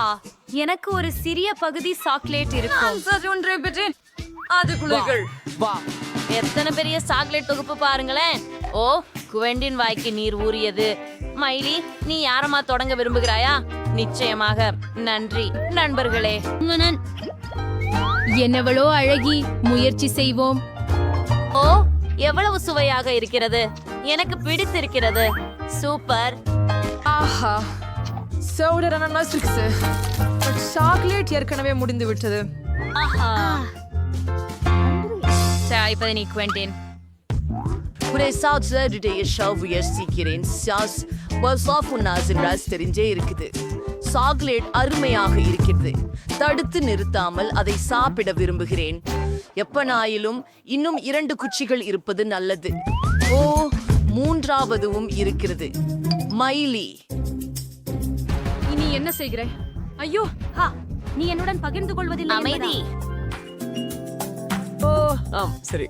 ஆஹா, எனக்கு ஒரு சிறிய பகுதி சாக்லேட் இருக்கும். அது குளிர்கள். வா, எத்தனை பெரிய சாக்லேட் தொகுப்பு பாருங்களேன். ஓ, குவெண்டின் வாய்க்கு நீர் ஊறியது. மைலி, நீ யாரமா தொடங்க விரும்புகிறாயா? நிச்சயமாக. நன்றி நண்பர்களே. என்னவளோ அழகி, முயற்சி செய்வோம். ஓ, எவ்வளவு சுவையாக இருக்கிறது. எனக்கு பிடித்திருக்கிறது. சூப்பர். ஆஹா, சோடரான ஸ்ட்ரிக்ஸ். சாக்லேட் ஏற்கனவே முடிந்து விட்டது. ஆஹா. இப்போது நீ குவெண்டின். தெரிஞ்சே இருக்குது. சாக்லேட் அருமையாக இருக்கிறது. தடுத்து நிறுத்தாமல் அதை சாப்பிட விரும்புகிறேன். எப்பனாயிலும் இன்னும் 2 குச்சிகள் இருப்பது நல்லது. ஓ, 3ஆவதும் இருக்கிறது. மைலி, இனி என்ன செய்கிறாய்? ஐயோ, ஹா, நீ என்னுடன் பகிர்ந்து கொள்வதில்லை. அமைதி. ஓ, சரி.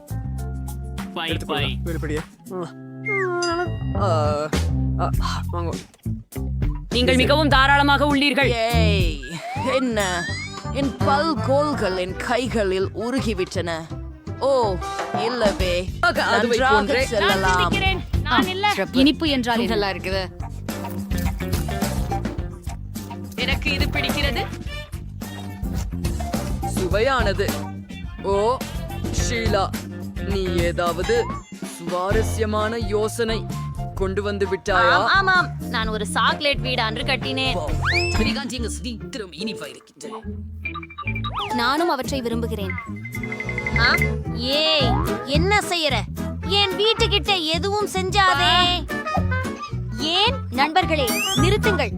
நீங்கள் மிகவும் தாராளமாக உள்ளீர்கள். ஏய், என்ன? என் பல்கோள்கள் என் கைகளில் உருகிவிட்டன. ஓ, இல்லவே. நன்றாக செல்லலாம். இனிப்பு என்றால் நல்லா இருக்குது. எனக்கு இது பிடிக்கிறது. சுவையானது. ஓ, ஷீலா, நீ ஏதாவது சுவாரஸ்யமான யோசனை கொண்டு வந்து விட்டாயா? ஆமாம், நான் ஒரு சாக்லேட் வீடு அன்று கட்டினேன். நானும் அவற்றை விரும்புகிறேன். ஏய், என்ன செய்யற? என் வீட்டுக்கிட்ட எதுவும் செஞ்சாதே. ஏன்? நண்பர்களே, நிறுத்துங்கள்.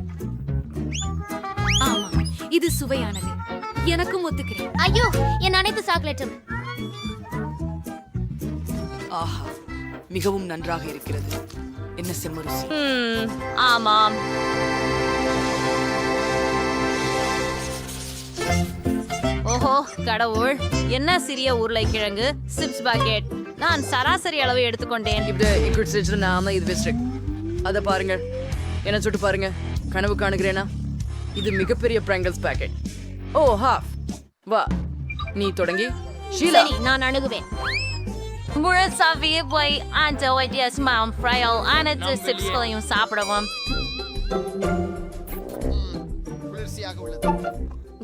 ஆமா, இது சுவையானது. எனக்கும் ஒத்துக்கிறேன். ஐயோ, என் அனைத்து சாக்லேட்டும். ஆஹா, மிகவும் நன்றாக இருக்கிறது. என்ன செம்மருசி. ஆமாம். ஓஹோ கடவுள், என்ன சிறிய உருளைக்கிழங்கு சிப்ஸ் பாக்கெட். நான் சராசரி அளவு எடுத்துக்கொண்டேன். அத பாருங்க, என்ன சுட்டு பாருங்க. கனவு காணுகிறேனா? இது மிகப்பெரிய பிராங்கல்ஸ் பாக்கெட். ஓ, ஹாஃப். வா, நீ தொடங்கி. ஷீலா, சரி, நான் அணுகுவேன். முழுசாவே போய் அந்த வைத்தியஸ் மாம் ஃப்ரையல் அனைத்து சிப்ஸ்களையும் சாப்பிடவும்.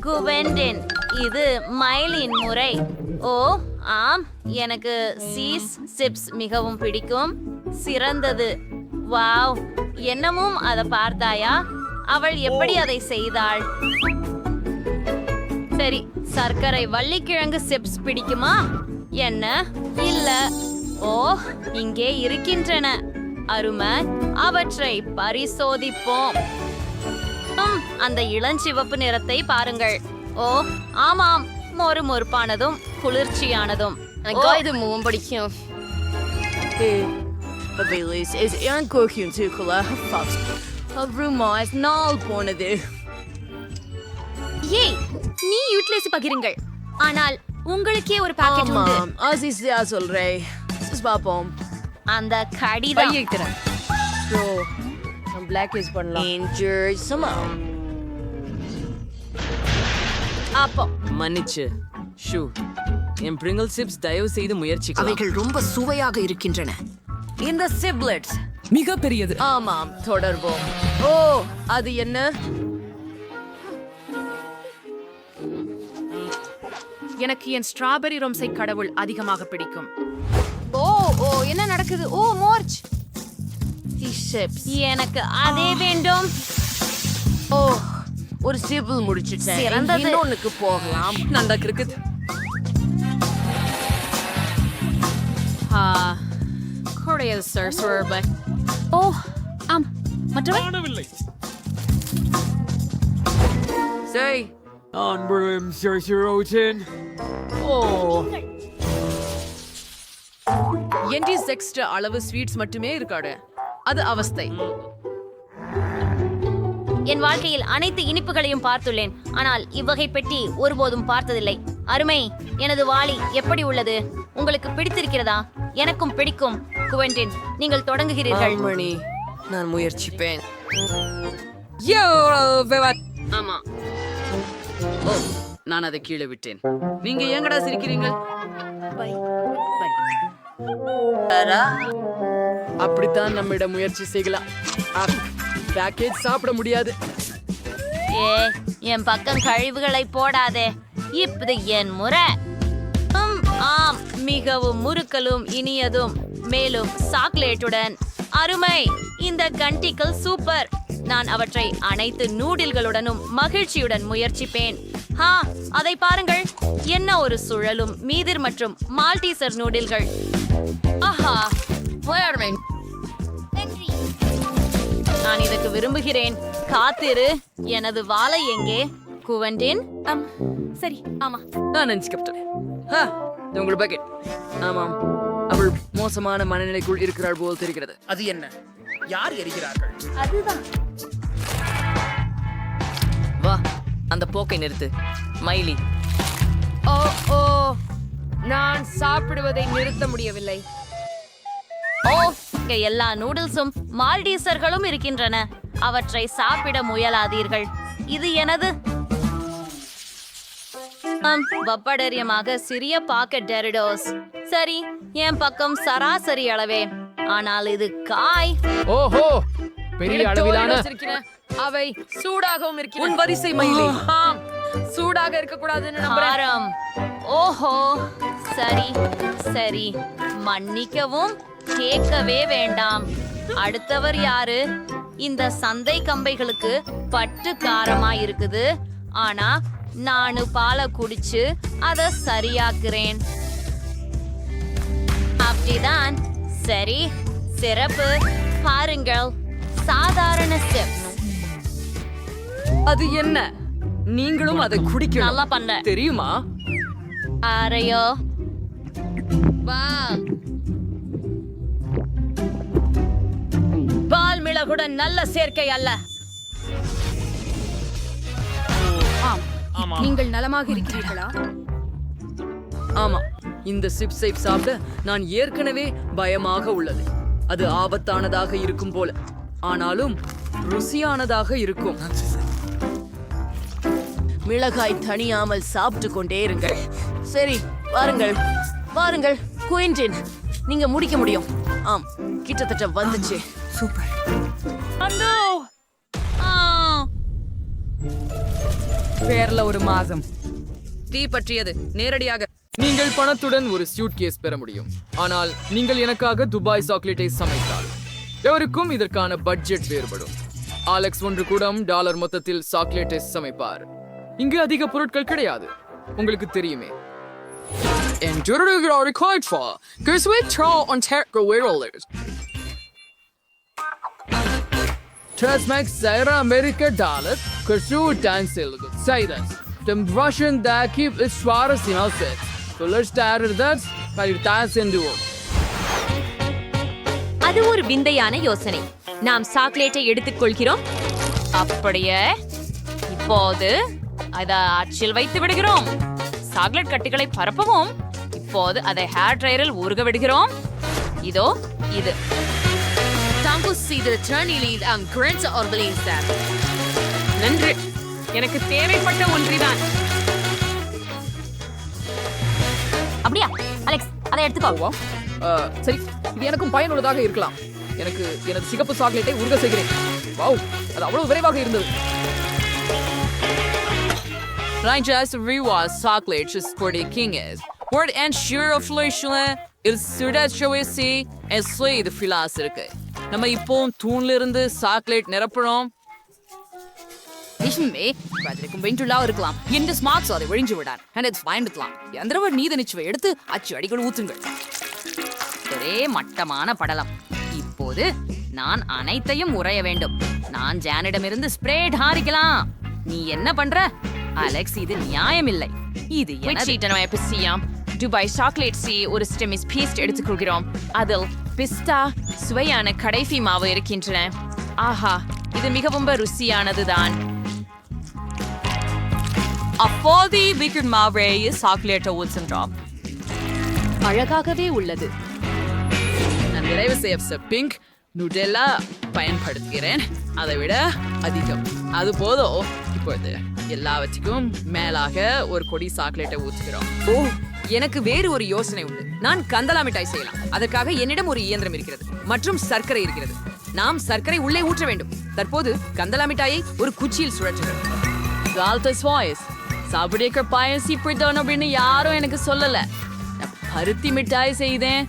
குவெண்டின், இது மைலின் முறை. ஓ, ஆம், எனக்கு சீஸ் சிப்ஸ் மிகவும் பிடிக்கும். சிறந்தது. வாவ், என்னமும் அதை பார்த்தாயா? அவள் எப்படி அதை செய்தாள்? சரி, சர்க்கரை வள்ளிக்கிழங்கு சிப்ஸ் பிடிக்குமா? என்ன? இல்ல. ஓ, இங்கே இருக்கின்றன. அருமை, அவற்றை பரிசோதிப்போம். அந்த இளஞ்சிவப்பு நிறத்தை பாருங்கள். ஓ, ஆமாம், மொறுமொறுப்பானதும் குளிர்ச்சியானதும். இது மூவும் பிடிக்கும். போனது. ஏய், நீ யூட்டிலைஸ் பகிருங்கள். ஆனால் உங்களுக்கே ஒரு பாக்கெட் உண்டு. ஆசியா சொல்றேன். பாப்போம். அந்த கடிதம். பிளாக் யூஸ் பண்ணலாம். அப்போ மன்னிச்சு ஷூ, என் பிரிங்கிள் சிப்ஸ் தயவு செய்து முயற்சிக்கலாம். அவைகள் ரொம்ப சுவையாக இருக்கின்றன. இந்த சிப்லெட்ஸ் மிக பெரியது. ஆமாம், தொடர்வோம். ஓ, அது என்ன? எனக்கு என் ஸ்ட்ராபெரி ரொம்ஸை கடவுள் அதிகமாக பிடிக்கும். ஓ ஓ, என்ன நடக்குது? ஓ, மோர்ச். எனக்கு அதே வேண்டும். ஓ, ஒரு சிபிள் முடிச்சிட்டேன். சிறந்தது. இன்னொன்னுக்கு போகலாம். நல்லா இருக்குது. கொடையல் சார் சுரபை. ஓ, ஆம், மற்றவை சரி. என்டிஸ் எக்ஸ்ட்ரா அளவு ஸ்வீட்ஸ் மட்டுமே இருக்காடு. அது அவஸ்தை. என் வாழ்க்கையில் அனைத்து இனிப்புகளையும் பார்த்துள்ளேன், ஆனால் இவ்வகை பெட்டி ஒருபோதும் பார்த்ததில்லை. அருமை. எனது வாளி எப்படி உள்ளது? உங்களுக்கு பிடித்திருக்கிறதா? எனக்கும் பிடிக்கும். குவெண்டின், நீங்கள் தொடங்குகிறீர்கள். மணி, நான் முயற்சிப்பேன். ஆமா, ஓ, நான் அதை கீழே விட்டேன். நீங்க ஏங்கடா சிரிக்கிறீங்க? அப்படித்தான் நம்மிடம் முயற்சி செய்யலாம். பேக்கேஜ் சாப்பிட முடியாது. ஏ, என் பக்கம் கழிவுகளை போடாதே. இப்படி என் முறை. ஆம், மிகவும் முறுக்கலும் இனியதும், மேலும் சாக்லேட்டுடன். அருமை! இந்த கண்டிகள் சூப்பர். நான் அவற்றை அனைத்து நூடில்களுடனும் மகிழ்ச்சியுடன் முயற்சிப்பேன். அதை பாருங்கள், என்ன ஒரு சுழலும் மீதிர் மற்றும் மால்டீசர் நூடில்கள். ஆஹா, நான் இதற்கு விரும்புகிறேன். காத்திரு, எனது வாளை எங்கே? குவென்டின். சரி, ஆமா. நான் நினைச்சுக்கிட்டேன். இது உங்கள் பக்கெட். ஆமாம், அவள் மோசமான மனநிலைக்குள் இருக்கிறாள் போல் தெரிகிறது. அது என்ன? யார் எரிகிறார்கள்? அதுதான். வா, அந்த போக்கை நிறுத்து மைலி. ஓ ஓ, நான் சாப்பிடுவதை நிறுத்த முடியவில்லை. ஓ, இங்க எல்லா நூடுல்ஸும் மால்டீசர்களும் இருக்கின்றன. அவற்றை சாப்பிட முயலாதீர்கள். இது எனது. வப்படரியமாக சிறிய பாக்கெட் டெரிடோஸ். சரி, என் பக்கம் சராசரி அளவே. ஆனால் இது காய். ஓஹோ, பெரிய அளவிலான. அவை சூடாகவும் உன் இருக்கிறது. வரிசை மயிலை. ஆம், சூடாக இருக்கக்கூடாதுன்னு நம்புறேன். காரம். ஓஹோ, சரி சரி, மன்னிக்கவும், கேட்கவே வேண்டாம். அடுத்தவர் யாரு? இந்த சந்தை கம்பைகளுக்கு பட்டு காரமா இருக்குது. ஆனா நானு பாலை குடிச்சு அத சரியாக்குறேன். அப்படிதான். சரி, சிறப்பு. பாருங்கள், சாதாரண ஸ்டெப். அது என்ன? நீங்களும் அதை குடிக்கணும். நல்லா பண்ண தெரியுமா? அரையோ. வா. பால் மிளகுடன் நல்ல சேர்க்கை அல்ல. ஆம், நீங்கள் நலமாக இருக்கிறீர்களா? ஆமா, இந்த சிப்ஸை சாப்பிட நான் ஏற்கனவே பயமாக உள்ளது. அது ஆபத்தானதாக இருக்கும் போல, ஆனாலும் ருசியானதாக இருக்கும். மிளகாய் தணியாமல் சாப்பிட்டு கொண்டே இருங்கள். சரி, வாருங்கள் வாருங்கள் குயின்டின், நீங்க முடிக்க முடியும். ஆம், கிட்டத்தட்ட வந்துச்சு. சூப்பர். பேர்ல ஒரு மாதம் தீ பற்றியது நேரடியாக. நீங்கள் பணத்துடன் ஒரு சூட் கேஸ் பெற முடியும், ஆனால் நீங்கள் எனக்காக துபாய் சாக்லேட்டை சமைத்தால் எவருக்கும் இதற்கான பட்ஜெட் வேறுபடும். ஆலெக்ஸ் $1 மொத்தத்தில் சாக்லேட்டை சமைப்பார். இங்கு அதிக பொருட்கள் கிடையாது, உங்களுக்கு தெரியுமே. Transmax Zaira America Dollar, Kursu Tansil, Cyrus, the Russian that keep its Swaras in our set. So let's start with that, but you dance and do it. அது ஒரு விந்தையான யோசனை. நாம் சாக்லேட்டை எடுத்துக்கொள்கிறோம். அப்படியே இப்போது அதை அச்சில் வைத்து விடுகிறோம். சாக்லேட் கட்டிகளை பரப்பவும். இப்போது அதை ஹேர் ட்ரையரில் ஊறுக விடுகிறோம். இதோ இது. நன்று, எனக்கு தேவைப்பட்ட ஒன்றிதான். அப்படியா அலெக்ஸ், அதை எடுத்துக்கோ. சரி, இது எனக்கும் பயனுள்ளதாக இருக்கலாம். எனக்கு எனது சிகப்பு சாக்லேட்டை உருக செய்கிறேன். வாவ், அது அவ்வளவு விரைவாக இருந்தது. Rangers Rewa Chocolate is for the king is. Word and sure of Fleischle is Sudat Showesi and Slay the philosophy. நம்ம இப்போ தூண்ல இருந்து சாக்லேட் நிரப்புறோம். நிஜமே பதிலுக்கும் வெயின்டுலா இருக்கலாம். இந்த ஸ்மார்ட்ஸ் அதை ஒழிஞ்சு விடான். ஹண்டட்ஸ் பயன்படுத்தலாம். எந்திரவர் நீத நிச்சயம் எடுத்து அச்சு அடிகள் ஊத்துங்கள். ஒரே மட்டமான படலம். இப்போது நான் அனைத்தையும் உறைய வேண்டும். நான் ஜானிடமிருந்து ஸ்ப்ரேட் ஹாரிக்கலாம். நீ என்ன பண்ற அலெக்ஸ்? இது நியாயமில்லை. இது துபாய் சாக்லேட்ஸை ஒரு ஸ்டெமிஸ் பீஸ்ட் எடுத்துக்கொள்கிறோம். அதில் பிஸ்தா சுவையான கடைசி மாவு இருக்கின்றன. ஆஹா, இது மிகவும் ருசியானதுதான். அப்போது வீக்கெண்ட் மாவை சாக்லேட்டை ஊற்றுன்றோம். அழகாகவே உள்ளது. நான் நிறைவு செய்ய பிங்க் நுடெல்லா பயன்படுத்துகிறேன். அதை விட அதிகம். அது போதும். இப்பொழுது எல்லாவற்றுக்கும் மேலாக ஒரு கொடி சாக்லேட்டை ஊற்றுகிறோம். ஓ, எனக்கு வேறு ஒரு யோசனை உண்டு. நான் கந்தலா மிட்டாய் செய்யலாம். அதற்காக என்னிடம் ஒரு இயந்திரம் இருக்கிறது மற்றும் சர்க்கரை இருக்கிறது. நாம் சர்க்கரை உள்ளே ஊற்ற வேண்டும். தற்போது கந்தலா மிட்டாயை ஒரு குச்சியில் சுழற்றுகிறோம். கால்டஸ் வாய்ஸ் சாப்பிடிய பாயசி பிடித்தவன் அப்படின்னு யாரும் எனக்கு சொல்லல. நான் பருத்தி மிட்டாய் செய்தேன்.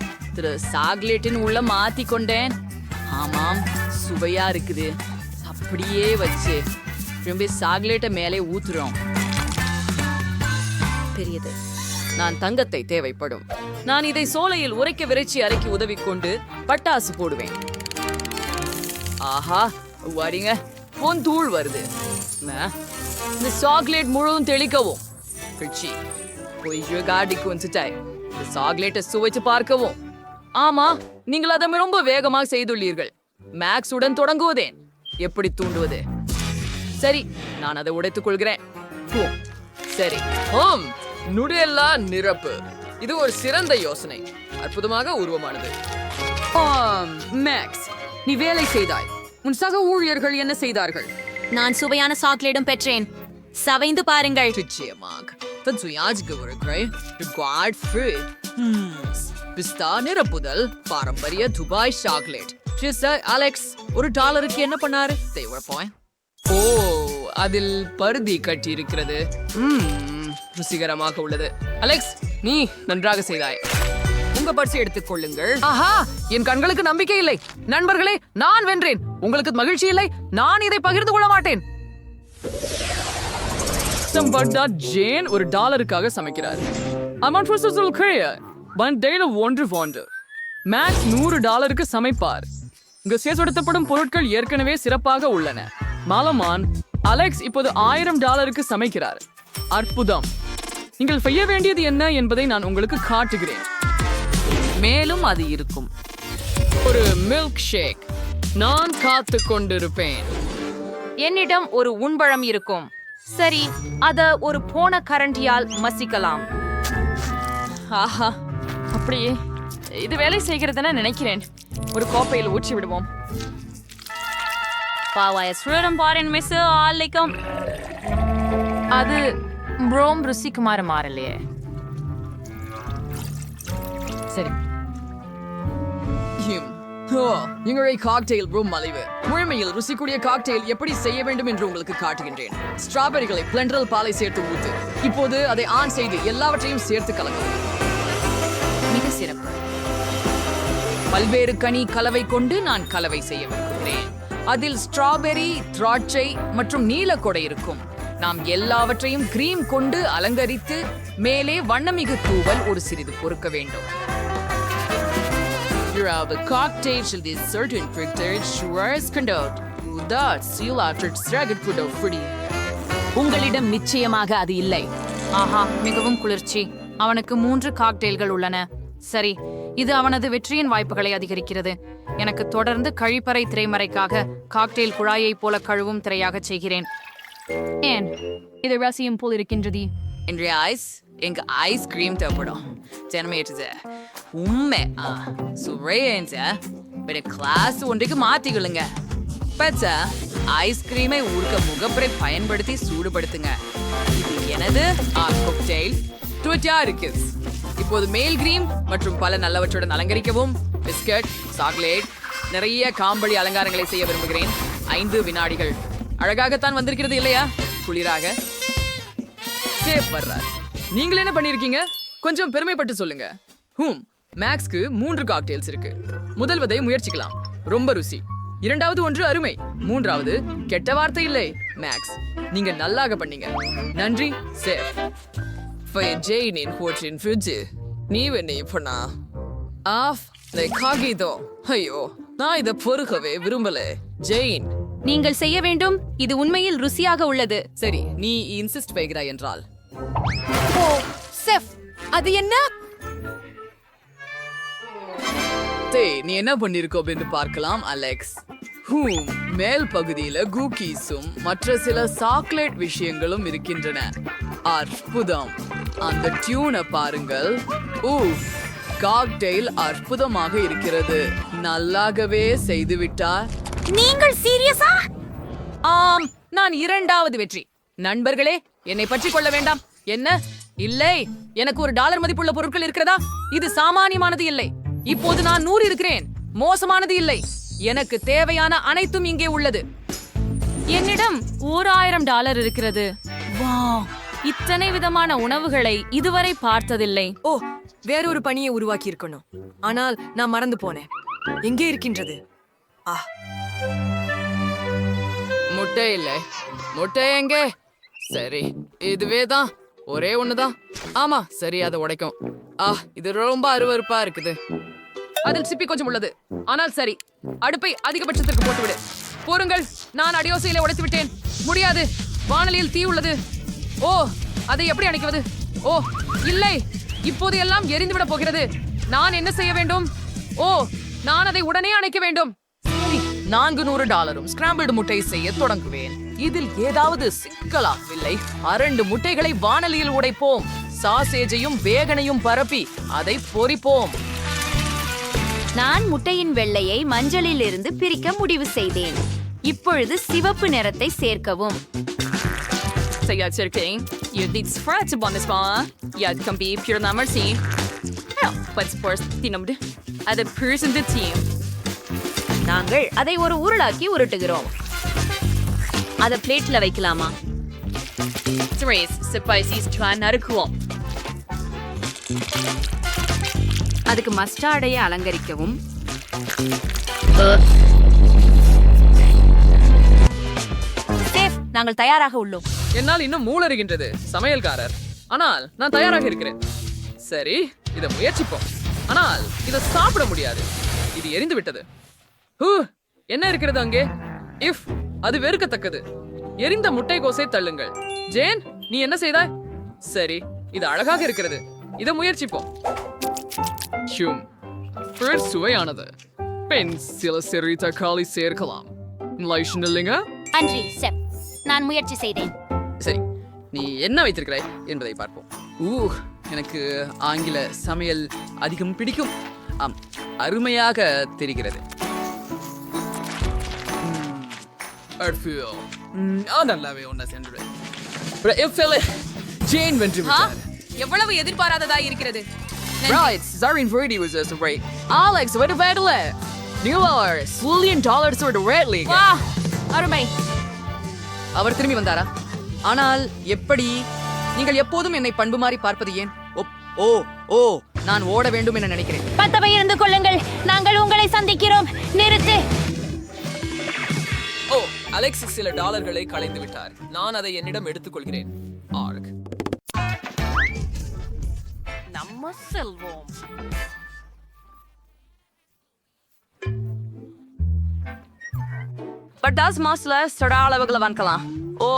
சாக்லேட்டின் உள்ள மாத்தி கொண்டேன். ஆமாம், சுவையா இருக்குது. அப்படியே வச்சு திரும்பி சாக்லேட்டை மேலே ஊத்துறோம். பெரியது. நான் தங்கத்தை தேவைப்படும். நான் இதை சோலையில் உரைக்க விரைச்சி அரைக்கி உதவி கொண்டு பட்டாசு போடுவேன். ஆஹா, வரீங்க, பொன் தூள் வருது. இந்த சாக்லேட் முழுவதும் தெளிக்கவும். காடிக்கு வந்துட்டாய். இந்த சாக்லேட்டை சுவைச்சு பார்க்கவும். ஆமா, நீங்கள் அதை ரொம்ப வேகமாக செய்துள்ளீர்கள். மேக்ஸ் உடன் தொடங்குவதேன். எப்படி தூண்டுவது? சரி, நான் அதை உடைத்துக் கொள்கிறேன். சரி. நுடெல்லா நிரப்பு. இது ஒரு சிறந்த யோசனை. அற்புதமாக உருவமானது. மேக்ஸ், நீ வேலை செய்தாய். உன் சக ஊழியர்கள் என்ன செய்தார்கள்? நான் சுவையான சாக்லேட்டும் பெற்றேன். சவைந்து பாருங்கள். நிச்சயமாக. பிஸ்தா நிரப்புதல், பாரம்பரிய துபாய் சாக்லேட். அலெக்ஸ், $1 என்ன பண்ணாரு? ஓ, அதில் பருதி கட்டி இருக்கிறது. ருசிகரமாக உள்ளது. அலெக்ஸ், நீ நன்றாக செய்தாய். உங்க பரிசு எடுத்துக் கொள்ளுங்கள். ஆஹா, என் கண்களுக்கு நம்பிக்கை இல்லை. நண்பர்களே, நான் வென்றேன். உங்களுக்கு மகிழ்ச்சி இல்லை? நான் இதை பகிர்ந்து கொள்ள மாட்டேன். ஜேன் $1 சமைக்கிறார். மேக்ஸ் $100 சமைப்பார். இங்கு சேர்த்துப்படுத்தப்படும் பொருட்கள் ஏற்கனவே சிறப்பாக உள்ளன. மாலமான் அலெக்ஸ் இப்போது $1000 சமைக்கிறார். அற்புதம். நீங்கள் செய்ய வேண்டியது என்ன என்பதை நான் உங்களுக்கு காட்டுகிறேன். மேலும் அது இருக்கும். ஒரு மில்க் ஷேக். நான் காத்து கொண்டிருப்பேன். என்னிடம் ஒரு உண்பழம் இருக்கும். சரி, அத ஒரு போன கரண்டியால் மசிக்கலாம். ஆஹா, அப்படியே இது வேலை செய்கிறதுன்னு நினைக்கிறேன். ஒரு கோப்பையில் ஊற்றி விடுவோம். அது ரோம் ருசிக்குமாறு மாறலையே. சரி. எங்களுடைய காக்டெயில் ரூம் மலிவு. முழுமையில் ருசிக்கூடிய காக்டெயில் எப்படி செய்ய வேண்டும் என்று உங்களுக்கு காட்டுகின்றேன். ஸ்ட்ராபெரிகளை பிளெண்டரில் பாலை சேர்த்து ஊத்து. இப்போது அதை ஆன் செய்து எல்லாவற்றையும் சேர்த்து கலக்கவும். மிக சிறப்பு. பல்வேறு கனி கலவை கொண்டு நான் கலவை செய்ய விரும்புகிறேன். அதில் ஸ்ட்ராபெரி, திராட்சை மற்றும் நீலக்கொடை இருக்கும். நாம் எல்லாவற்றையும் கிரீம் கொண்டு அலங்கரித்து மேலே வண்ணமிகு தூவல் ஒரு சிறிது பொறுக்க வேண்டும். The cocktail should be certain prepared sugars conduct. That seal after stragged put out pretty. உங்களிடம் நிச்சயமாக அது இல்லை. ஆஹா, மிகவும் குளிர்ச்சி. அவனுக்கு 3 காக்டெயில்கள் உள்ளன. சரி, இது அவனது வெற்றியின் வாய்ப்புகளை அதிகரிக்கிறது. எனக்கு தொடர்ந்து கழிப்பறை திரைமறைக்காக காக்டெயில் குழாயை போல கழுவும் திரையாக செய்கிறேன். ஏன் இது ரசியம் போல் இருக்கின்றது? இன்றைய எங்க ஐஸ்கிரீம் தேவைப்படும். ஜனமேற்றது உண்மை சுவைய கிளாஸ் ஒன்றைக்கு மாத்திக்கொள்ளுங்க. பச்ச ஐஸ்கிரீமை ஊர்க்க முகப்பரை பயன்படுத்தி சூடுபடுத்துங்க. இது எனது காக்டெயில் ட்விட்டாரிக்கிஸ். இப்போது மேல் கிரீம் மற்றும் பல நல்லவற்றுடன் அலங்கரிக்கவும். பிஸ்கட், சாக்லேட், நிறைய காம்படி அலங்காரங்களை செய்ய விரும்புகிறேன். 5 வினாடிகள். அழகாகத்தான் வந்திருக்கிறது இல்லையா? குளிராக. சேஃப் வர்றார். நீங்கள் என்ன பண்ணிருக்கீங்க? கொஞ்சம் பெருமைப்பட்டு சொல்லுங்க. மேக்ஸ்க்கு 3 காக்டெயில்ஸ் இருக்கு. முதல்வதை முயற்சிக்கலாம். ரொம்ப ருசி. இரண்டாவது ஒன்று அருமை. மூன்றாவது கெட்ட வார்த்தை இல்லை. மேக்ஸ், நீங்க நல்லாக பண்ணீங்க. நன்றி சேஃப். ஜெயினின் ஹோட்டலின் ஃப்ரிட்ஜ் நீ என்ன பண்ணா ஆஃப் காகிதோ. ஐயோ, நான் இதை பொறுக்கவே விரும்பல. ஜெயின், நீங்கள் செய்ய வேண்டும். இது உண்மையில் ருசியாக உள்ளது. சரி, நீ இன்சிஸ்ட் வைக்கிறாய் என்றால். ஓ செஃப், அது என்ன? நீ என்ன பண்ணிருக்கோ என்று பார்க்கலாம் அலெக்ஸ். மேல் பகுதியில குக்கீஸும் மற்ற சில சாக்லேட் விஷயங்களும் இருக்கின்றன. அற்புதம். அந்த டியூனை பாருங்கள். காக்டெயில் அற்புதமாக இருக்கிறது. நல்லாகவே செய்துவிட்டார். நீங்கள் சீரியஸா? ஆம், நான் 2வது வெற்றி. நண்பர்களே, என்னை பற்றி கொள்ள வேண்டாம். என்ன? இல்லை, எனக்கு $1 மதிப்புள்ள பொருட்கள் இருக்கிறதா? இது சாமானியமானது இல்லை. இப்போது நான் 100 இருக்கிறேன். மோசமானது இல்லை. எனக்கு தேவையான அனைத்தும் இங்கே உள்ளது. என்னிடம் $1000 இருக்கிறது. வாவ், இத்தனை விதமான உணவுகளை இதுவரை பார்த்ததில்லை. ஓ, வேறொரு பணியை உருவாக்கி இருக்கணும். ஆனால் நான் மறந்து போனேன். எங்கே இருக்கின்றது? முட்டை இல்லை. முட்டை எங்கே? சரி, இதுவே தான். ஒரே ஒண்ணுதான். ஆமா, சரி, அதை உடைக்கும். இது ரொம்ப அருவருப்பா இருக்குது. அதில் சிப்பி கொஞ்சம் உள்ளது. ஆனால் சரி, அடுப்பை அதிகபட்சத்திற்கு போட்டுவிடு. போருங்கள், நான் அடியோசையில உடைத்து விட்டேன். முடியாது, வானலியில் தீ உள்ளது. ஓ, அதை எப்படி அணைக்குவது? ஓ, இல்லை, இப்போது எல்லாம் எரிந்துவிட போகிறது. நான் என்ன செய்ய வேண்டும்? ஓ, நான் அதை உடனே அணைக்க வேண்டும். $400 ஸ்கிராம்பிள்டு முட்டை செய்ய தொடங்குவேன். இதில் ஏதாவது சிக்கலாகவில்லை. 2 முட்டைகளை வானலியில் உடைப்போம். சாசேஜையும் பேகனையும் பரப்பி அதை பொரிப்போம். நான் முட்டையின் வெள்ளையை மஞ்சளில் இருந்து பிரிக்க முடிவு செய்தேன். இப்பொழுது சிவப்பு நிறத்தை சேர்க்கவும். நாங்கள் அதை ஒரு உருளாக்கி உருட்டுகிறோம். அதை பிளேட்ல வைக்கலாமா? அதுக்கு மஸ்டார்டையை அலங்கரிக்கவும். நாங்கள் தயாராக உள்ளோம். என்னால் இன்னும் மூளறுகின்றது, சமையல்காரர். ஆனால் நான் தயாராக இருக்கிறேன். சரி, இதை முயற்சிப்போம். ஆனால் இதை சாப்பிட முடியாது. இது எரிந்து விட்டது. என்ன இருக்கிறது அங்கே? அது வெறுக்கத்தக்கது. எரிந்த முட்டைகோசை தள்ளுங்கள். ஜேன், நீ என்ன செய்தாய்? சரி, இது அழகாக இருக்கிறது. இதை முயற்சிப்போம். சுவையானது. பெண் சில சிறு தக்காளி சேர்க்கலாம். இல்லைங்க? அன்றி செப், நான் முயற்சி செய்தேன். சரி, நீ என்ன வைத்திருக்கிறாய் என்பதை பார்ப்போம். எனக்கு ஆங்கில சமையல் அதிகம் பிடிக்கும். அருமையாக தெரிகிறது. நல்லாவே ஒன்ன சென்று ஜேன் வென்று விட்டார். எவ்வளவு எதிர்பாராததா இருக்கிறது. Right, Zarin Brady was just right. Alex, what about it? $1 for the Red League. வா, அருமை. அவர் திரும்பி வந்தாரா? ஆனால் எப்படி? நீங்கள் எப்போதும் என்னை பண்பு மாறி பார்ப்பது ஏன்? ஓ, நான் ஓட வேண்டும் என நினைக்கிறேன். பத்தவை இருந்து கொள்ளுங்கள், நாங்கள் உங்களை சந்திக்கிறோம். நிறுத்து. அலெக்ஸ் சில டாலர்களை களைந்து விட்டார். நான் அதை என்னிடம் எடுத்துக்கொள்கிறேன். நம்ம செல்வோம். பட்டாஸ் மாஸ்ல சொடா அளவுகளை வாங்கலாம். ஓ,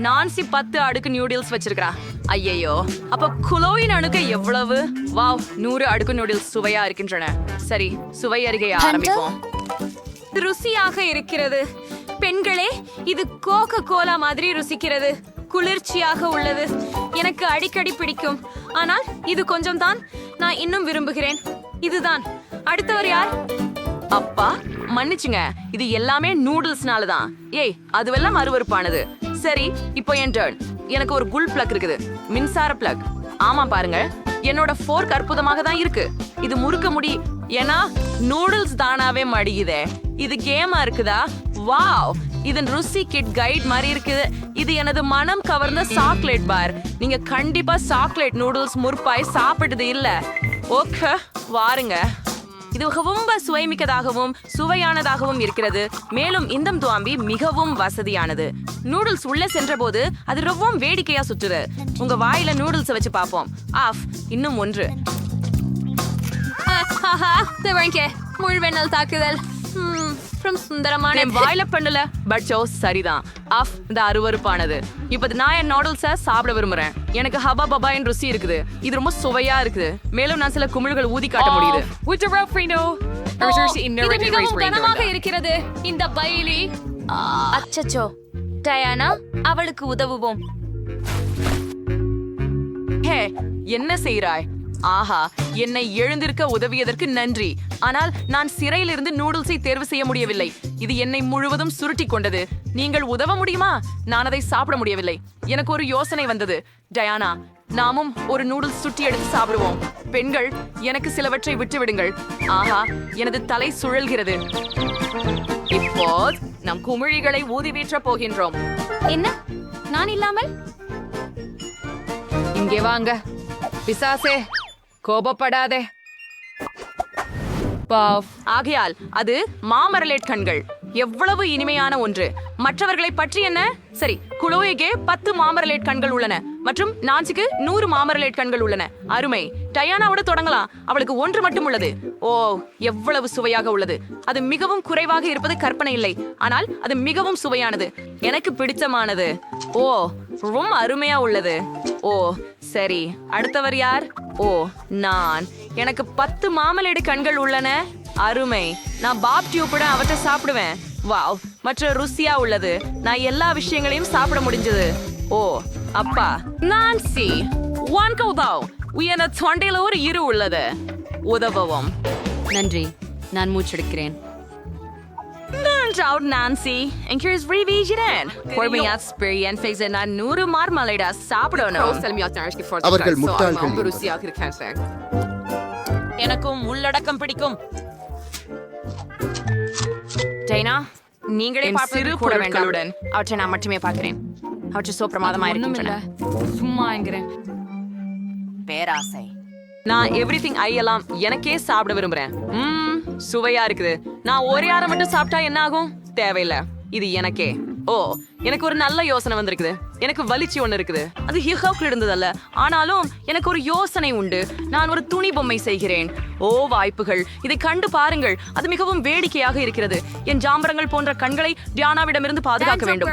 நான்சி 10 அடுக்கு நியூடில்ஸ் வச்சிருக்கா. ஐயையோ, அப்ப குலோயின் அணுக்க எவ்வளவு? வாவ், 100 அடுக்கு நியூடில்ஸ் சுவையா இருக்கின்றன. சரி, சுவை அருகே ஆரம்பிப்போம். ருசியாக இருக்கிறது. பெண்களே, இது கோகோ கோலா மாதிரி ருசிக்கிறது. குளிர்ச்சியாக உள்ளது. எனக்கு அடிக்கடி பிடிக்கும். ஆனால் இது கொஞ்சம் தான் நான் இன்னும் விரும்புகிறேன். இதுதான். அடுத்தவர் யார்? அப்பா, மன்னிச்சுங்க, இது எல்லாமே நூடுல்ஸ்னால தான். அதுவெல்லாம் அருவருப்பானது. சரி, இப்போ என் டர்ன். எனக்கு ஒரு குல் பிளக் இருக்குது, மின்சார பிளக். ஆமா, பாருங்க, என்னோட ஃபோர்க் அற்புதமாக தான் இருக்கு. இது முறுக்க முடி, ஏன்னா நூடுல்ஸ் தானாவே மடியுதே. இது கேமா இருக்குதா? வாவ், இதன் ருசி கிட் கைட் மாதிரி இருக்குது. இது எனது மனம் கவர்ந்த சாக்லேட் பார். நீங்க கண்டிப்பா சாக்லேட் நூடுல்ஸ் முற்பாய் சாப்பிட்டது இல்ல? ஓகே, வாருங்க. இது ரொம்ப சுவைமிக்கதாகவும் சுவையானதாகவும் இருக்கிறது. மேலும் இந்த துவாம்பி மிகவும் வசதியானது. நூடுல்ஸ் உள்ள சென்ற போது அது ரொம்பவும் வேடிக்கையா சுற்றுது. உங்க வாயில நூடுல்ஸ் வச்சு பார்ப்போம். இன்னும் ஒன்று. முழுவெண்ணல் தாக்குதல். சுந்தரமான வாயில பண்ணல, பட் சரிதான். இந்த அருவருப்பானது. இப்ப நான் என் நூடுல்ஸ சாப்பிட விரும்புறேன். எனக்கு ஹபா பபாயின் ருசி இருக்குது. இது ரொம்ப சுவையா இருக்குது. மேலும் நான் சில குமிழ்கள் ஊதி காட்ட முடியுது. கனமாக இருக்கிறது இந்த பைலி. அச்சச்சோ, டயானா, அவளுக்கு உதவுவோம். என்ன செய்றாய்? ஆஹா, என்னை எழுந்திருக்க உதவியதற்கு நன்றி. ஆனால் நான் சிறையிலிருந்து நூடுல்ஸை தேர்வு செய்ய முடியவில்லை. இது என்னை முழுவதும் சுருட்டி கொண்டது. நீங்கள் உதவ முடியுமா? நான் அதை சாப்பிட முடியவில்லை. எனக்கு ஒரு யோசனை வந்தது. டயானா, நாமும் ஒரு நூடுல்ஸ் சுட்டி எடுத்து சாப்பிடுவோம். பெண்கள், எனக்கு சிலவற்றை விட்டு விடுங்கள். ஆஹா, எனது தலை சுழல்கிறது. இப்போ நம் குமிழிகளை ஊதி வீற்ற போகின்றோம். என்ன? நான் இல்லாமல்? இங்கே வாங்க பிசாசே, கோபப்படாதே. ஆகையால் அது மாமரலேட் கண்கள். எவ்வளவு இனிமையான ஒன்று. மற்றவர்களை பற்றி என்ன? சரி, குளோய்க்கு 10 மாமரலேட் கண்கள் உள்ளன மற்றும் நான்சிக்கு 100 மாமரலேட் கண்கள் உள்ளன. அருமை. டயானாவோட தொடங்கலாம். அவளுக்கு 1 மட்டும் உள்ளது. ஓ, எவ்வளவு சுவையாக உள்ளது. அது மிகவும் குறைவாக இருப்பது கற்பனை இல்லை, ஆனால் அது மிகவும் சுவையானது. எனக்கு பிடித்தமானது. ஓ, ரொம்ப அருமையா உள்ளது. ஓ சரி, அடுத்தவர் யார்? ஓ, நான். எனக்கு 10 மாமலேடு கண்கள் உள்ளன. அருமை. நான் பாப் டியூப்புடன் அவற்றை சாப்பிடுவேன். வாவ், மற்ற ருசியா உள்ளது. நான் எல்லா விஷயங்களையும் சாப்பிட முடிஞ்சது. ஓ அப்பா, நான்சி வான்கௌதாவ் உயர்ந்த தொண்டையில ஒரு இரு உள்ளது. உதவவும். நன்றி, நான் மூச்செடுக்கிறேன். Nunchaut Nancy, and here's revision. பொறுமையா experience நான் 100 மார்மலேடா சாப்பிடணும். அவர்கள் முட்டாள்கள். எனக்கும் உள்ளடக்கம் பிடிக்கும். டைனா, நீங்களே பார்ப்பது கூட வேண்டாம். அவற்றை நான் மட்டுமே பார்க்கிறேன். அவற்றை சோ பிரமாதமா இருக்கின்றன. சும்மா என்கிறேன். பேராசை. நான் எவ்ரிதிங் ஐயெல்லாம் எனக்கே சாப்பிட விரும்புறேன். சுவையா இருக்குது. நான் ஒரே ஆற மட்டும் சாப்பிட்டா என்ன ஆகும்? தேவையில்லை. இது எனக்கே. ஓ, எனக்கு ஒரு நல்ல யோசனை வந்திருக்குது. எனக்கு வலிச்சு ஒண்ணு இருக்குது. அது ஹிஹோக்ல இருந்ததல்ல, ஆனாலும் எனக்கு ஒரு யோசனை உண்டு. நான் ஒரு துணி பொம்மை செய்கிறேன். ஓ வாய்ப்புகள், இதை கண்டு பாருங்கள். அது மிகவும் வேடிக்கையாக இருக்கிறது. என் ஜாம்பரங்கள் போன்ற கண்களை டியானாவிடமிருந்து பாதுகாக்க வேண்டும்.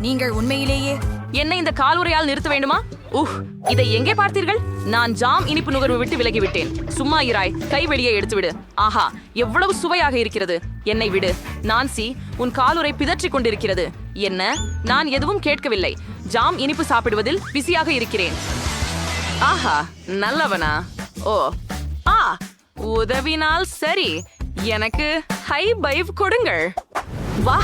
நீங்கள் உண்மையிலேயே என்ன இந்த காலுறையால் நிறுத்த வேண்டுமா? இதை எங்கே பார்த்தீர்கள்? நான் ஜாம் இனிப்பு நுகர்வு விட்டு விலகி விட்டேன். சும்மா இராய், கை வெளியே எடுத்து விடு. ஆஹா, எவ்வளவு சுவையாக இருக்கிறது. என்னை விடு. நான்சி, உன் காலுறை பிதற்றிக் கொண்டிருக்கிறது. என்ன? நான் எதுவும் கேட்கவில்லை. ஜாம் இனிப்பு சாப்பிடுவதில் பிஸியாக இருக்கிறேன். ஆஹா, நல்லவனா? ஓ, உதவினால் சரி. எனக்கு ஹை பைவ் கொடுங்கள். வா,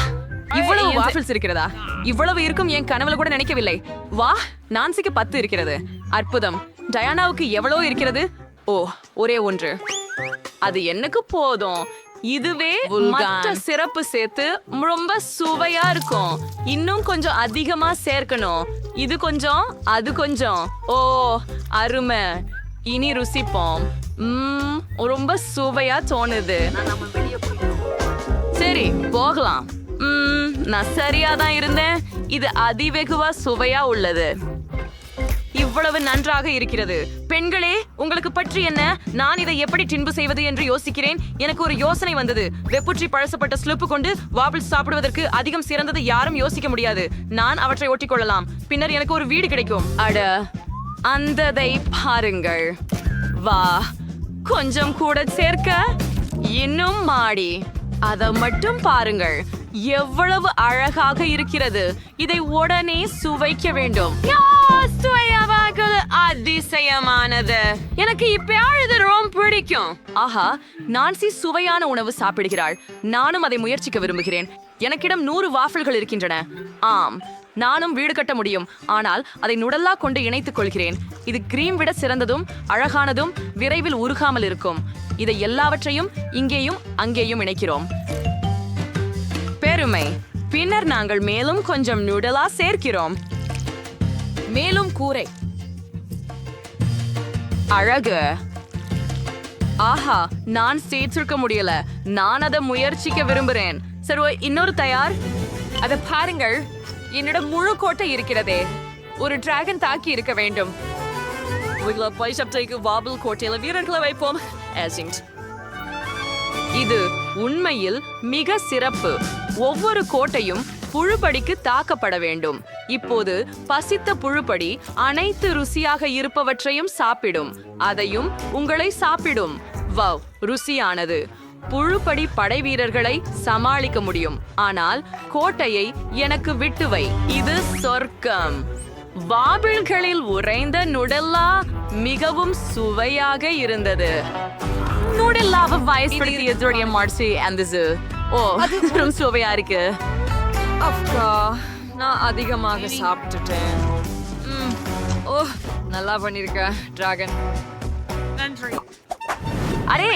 இவ்வளவு வாஃபிள்ஸ் இருக்கிறதா? இவ்வளவு இருக்கும் என் கனவுல கூட நினைக்கவில்லை. வா, நான்சிக்கு 10 இருக்கிறது. அற்புதம். டயானாவுக்கு எவ்வளவு இருக்கிறது? ஓ, ஒரே ஒன்று. அது எனக்கு போதும். இதுவே மற்ற சிறப்பு சேர்த்து ரொம்ப சுவையா இருக்கும். இன்னும் கொஞ்சம் அதிகமா சேர்க்கணும். இது கொஞ்சம், அது கொஞ்சம். ஓ அருமை. இனி ருசிப்போம். ரொம்ப சுவையா தோணுது. சரி, போகலாம். நான் சரியாதான் இருந்தேன். இது அதிவெகுவா சுவையா உள்ளது. இவ்வளவு நன்றாக இருக்கிறது. பெண்களே, உங்களுக்கு பற்றி என்ன? நான் இதை எப்படி டின்பு செய்வது என்று யோசிக்கிறேன். எனக்கு ஒரு யோசனை வந்தது. வெப்புற்றி பழசப்பட்ட ஸ்லிப்பு கொண்டு வாபிள் சாப்பிடுவதற்கு அதிகம் சிறந்தது யாரும் யோசிக்க முடியாது. நான் அவற்றை ஒட்டிக்கொள்ளலாம். பின்னர் எனக்கு ஒரு வீடு கிடைக்கும். அட, அந்ததை பாருங்கள். வா, கொஞ்சம் கூட சேர்க்க. இன்னும் மாடி. அதை மட்டும் பாருங்கள். எவ்வளவு அழகாக இருக்கிறது. இதை உடனே சுவைக்க வேண்டும். அதிசயமானது. எனக்கு இப்ப ரொம்ப பிடிக்கும். ஆஹா, நான்சி சுவையான உணவு சாப்பிடுகிறாள். நானும் அதை முயற்சிக்க விரும்புகிறேன். எனக்கிடம் 100 வாஃபிள்கள் இருக்கின்றன. ஆம், நானும் வீடு கட்ட முடியும். ஆனால் அதை நுடல்லா கொண்டு இணைத்துக் கொள்கிறேன். இது கிரீம் விட சிறந்ததும் அழகானதும் விரைவில் உருகாமல் இருக்கும். இதை எல்லாவற்றையும் இங்கேயும் அங்கேயும் இணைக்கிறோம். பெருமை. பின்னர் நாங்கள் மேலும் கொஞ்சம் நூடலா சேர்க்கிறோம். மேலும் கூரை. அழகு. ஆஹா, நான் சேர்த்திருக்க முடியல. நான் அதை முயற்சிக்க விரும்புகிறேன். சரி, இன்னொரு தயார். அதை பாருங்கள். என்னிடம் முழு கோட்டை இருக்கிறதே. ஒரு டிராகன் தாக்கி இருக்க வேண்டும். வாபிள் கோட்டையில வீரர்களை வைப்போம். இது உண்மையில் மிக சிறப்பு. ஒவ்வொரு கோட்டையும் புழுப்படிக்கு தாக்கப்பட வேண்டும். இப்போது பசித்த புழுப்படி அனைத்து ருசியாக இருப்பவற்றையும் சாப்பிடும். அதையும் உங்களை சாப்பிடும். வவ், ருசியானது. புழுப்படி படை வீரர்களை சமாளிக்க முடியும். ஆனால் கோட்டையை எனக்கு விட்டுவை. இது சொர்க்கம். வாபிள்களில் உறைந்த நுடல்லா மிகவும் சுவையாக இருந்தது. நுடல்லாவை வயசுபடுத்திய மார்சி and this ஓ அது சுவையா இருக்கு. அக்கா நான் அதிகமாக சாப்பிட்டுட்டேன். ஓ நல்லா பண்ணிருக்க டிராகன். அரே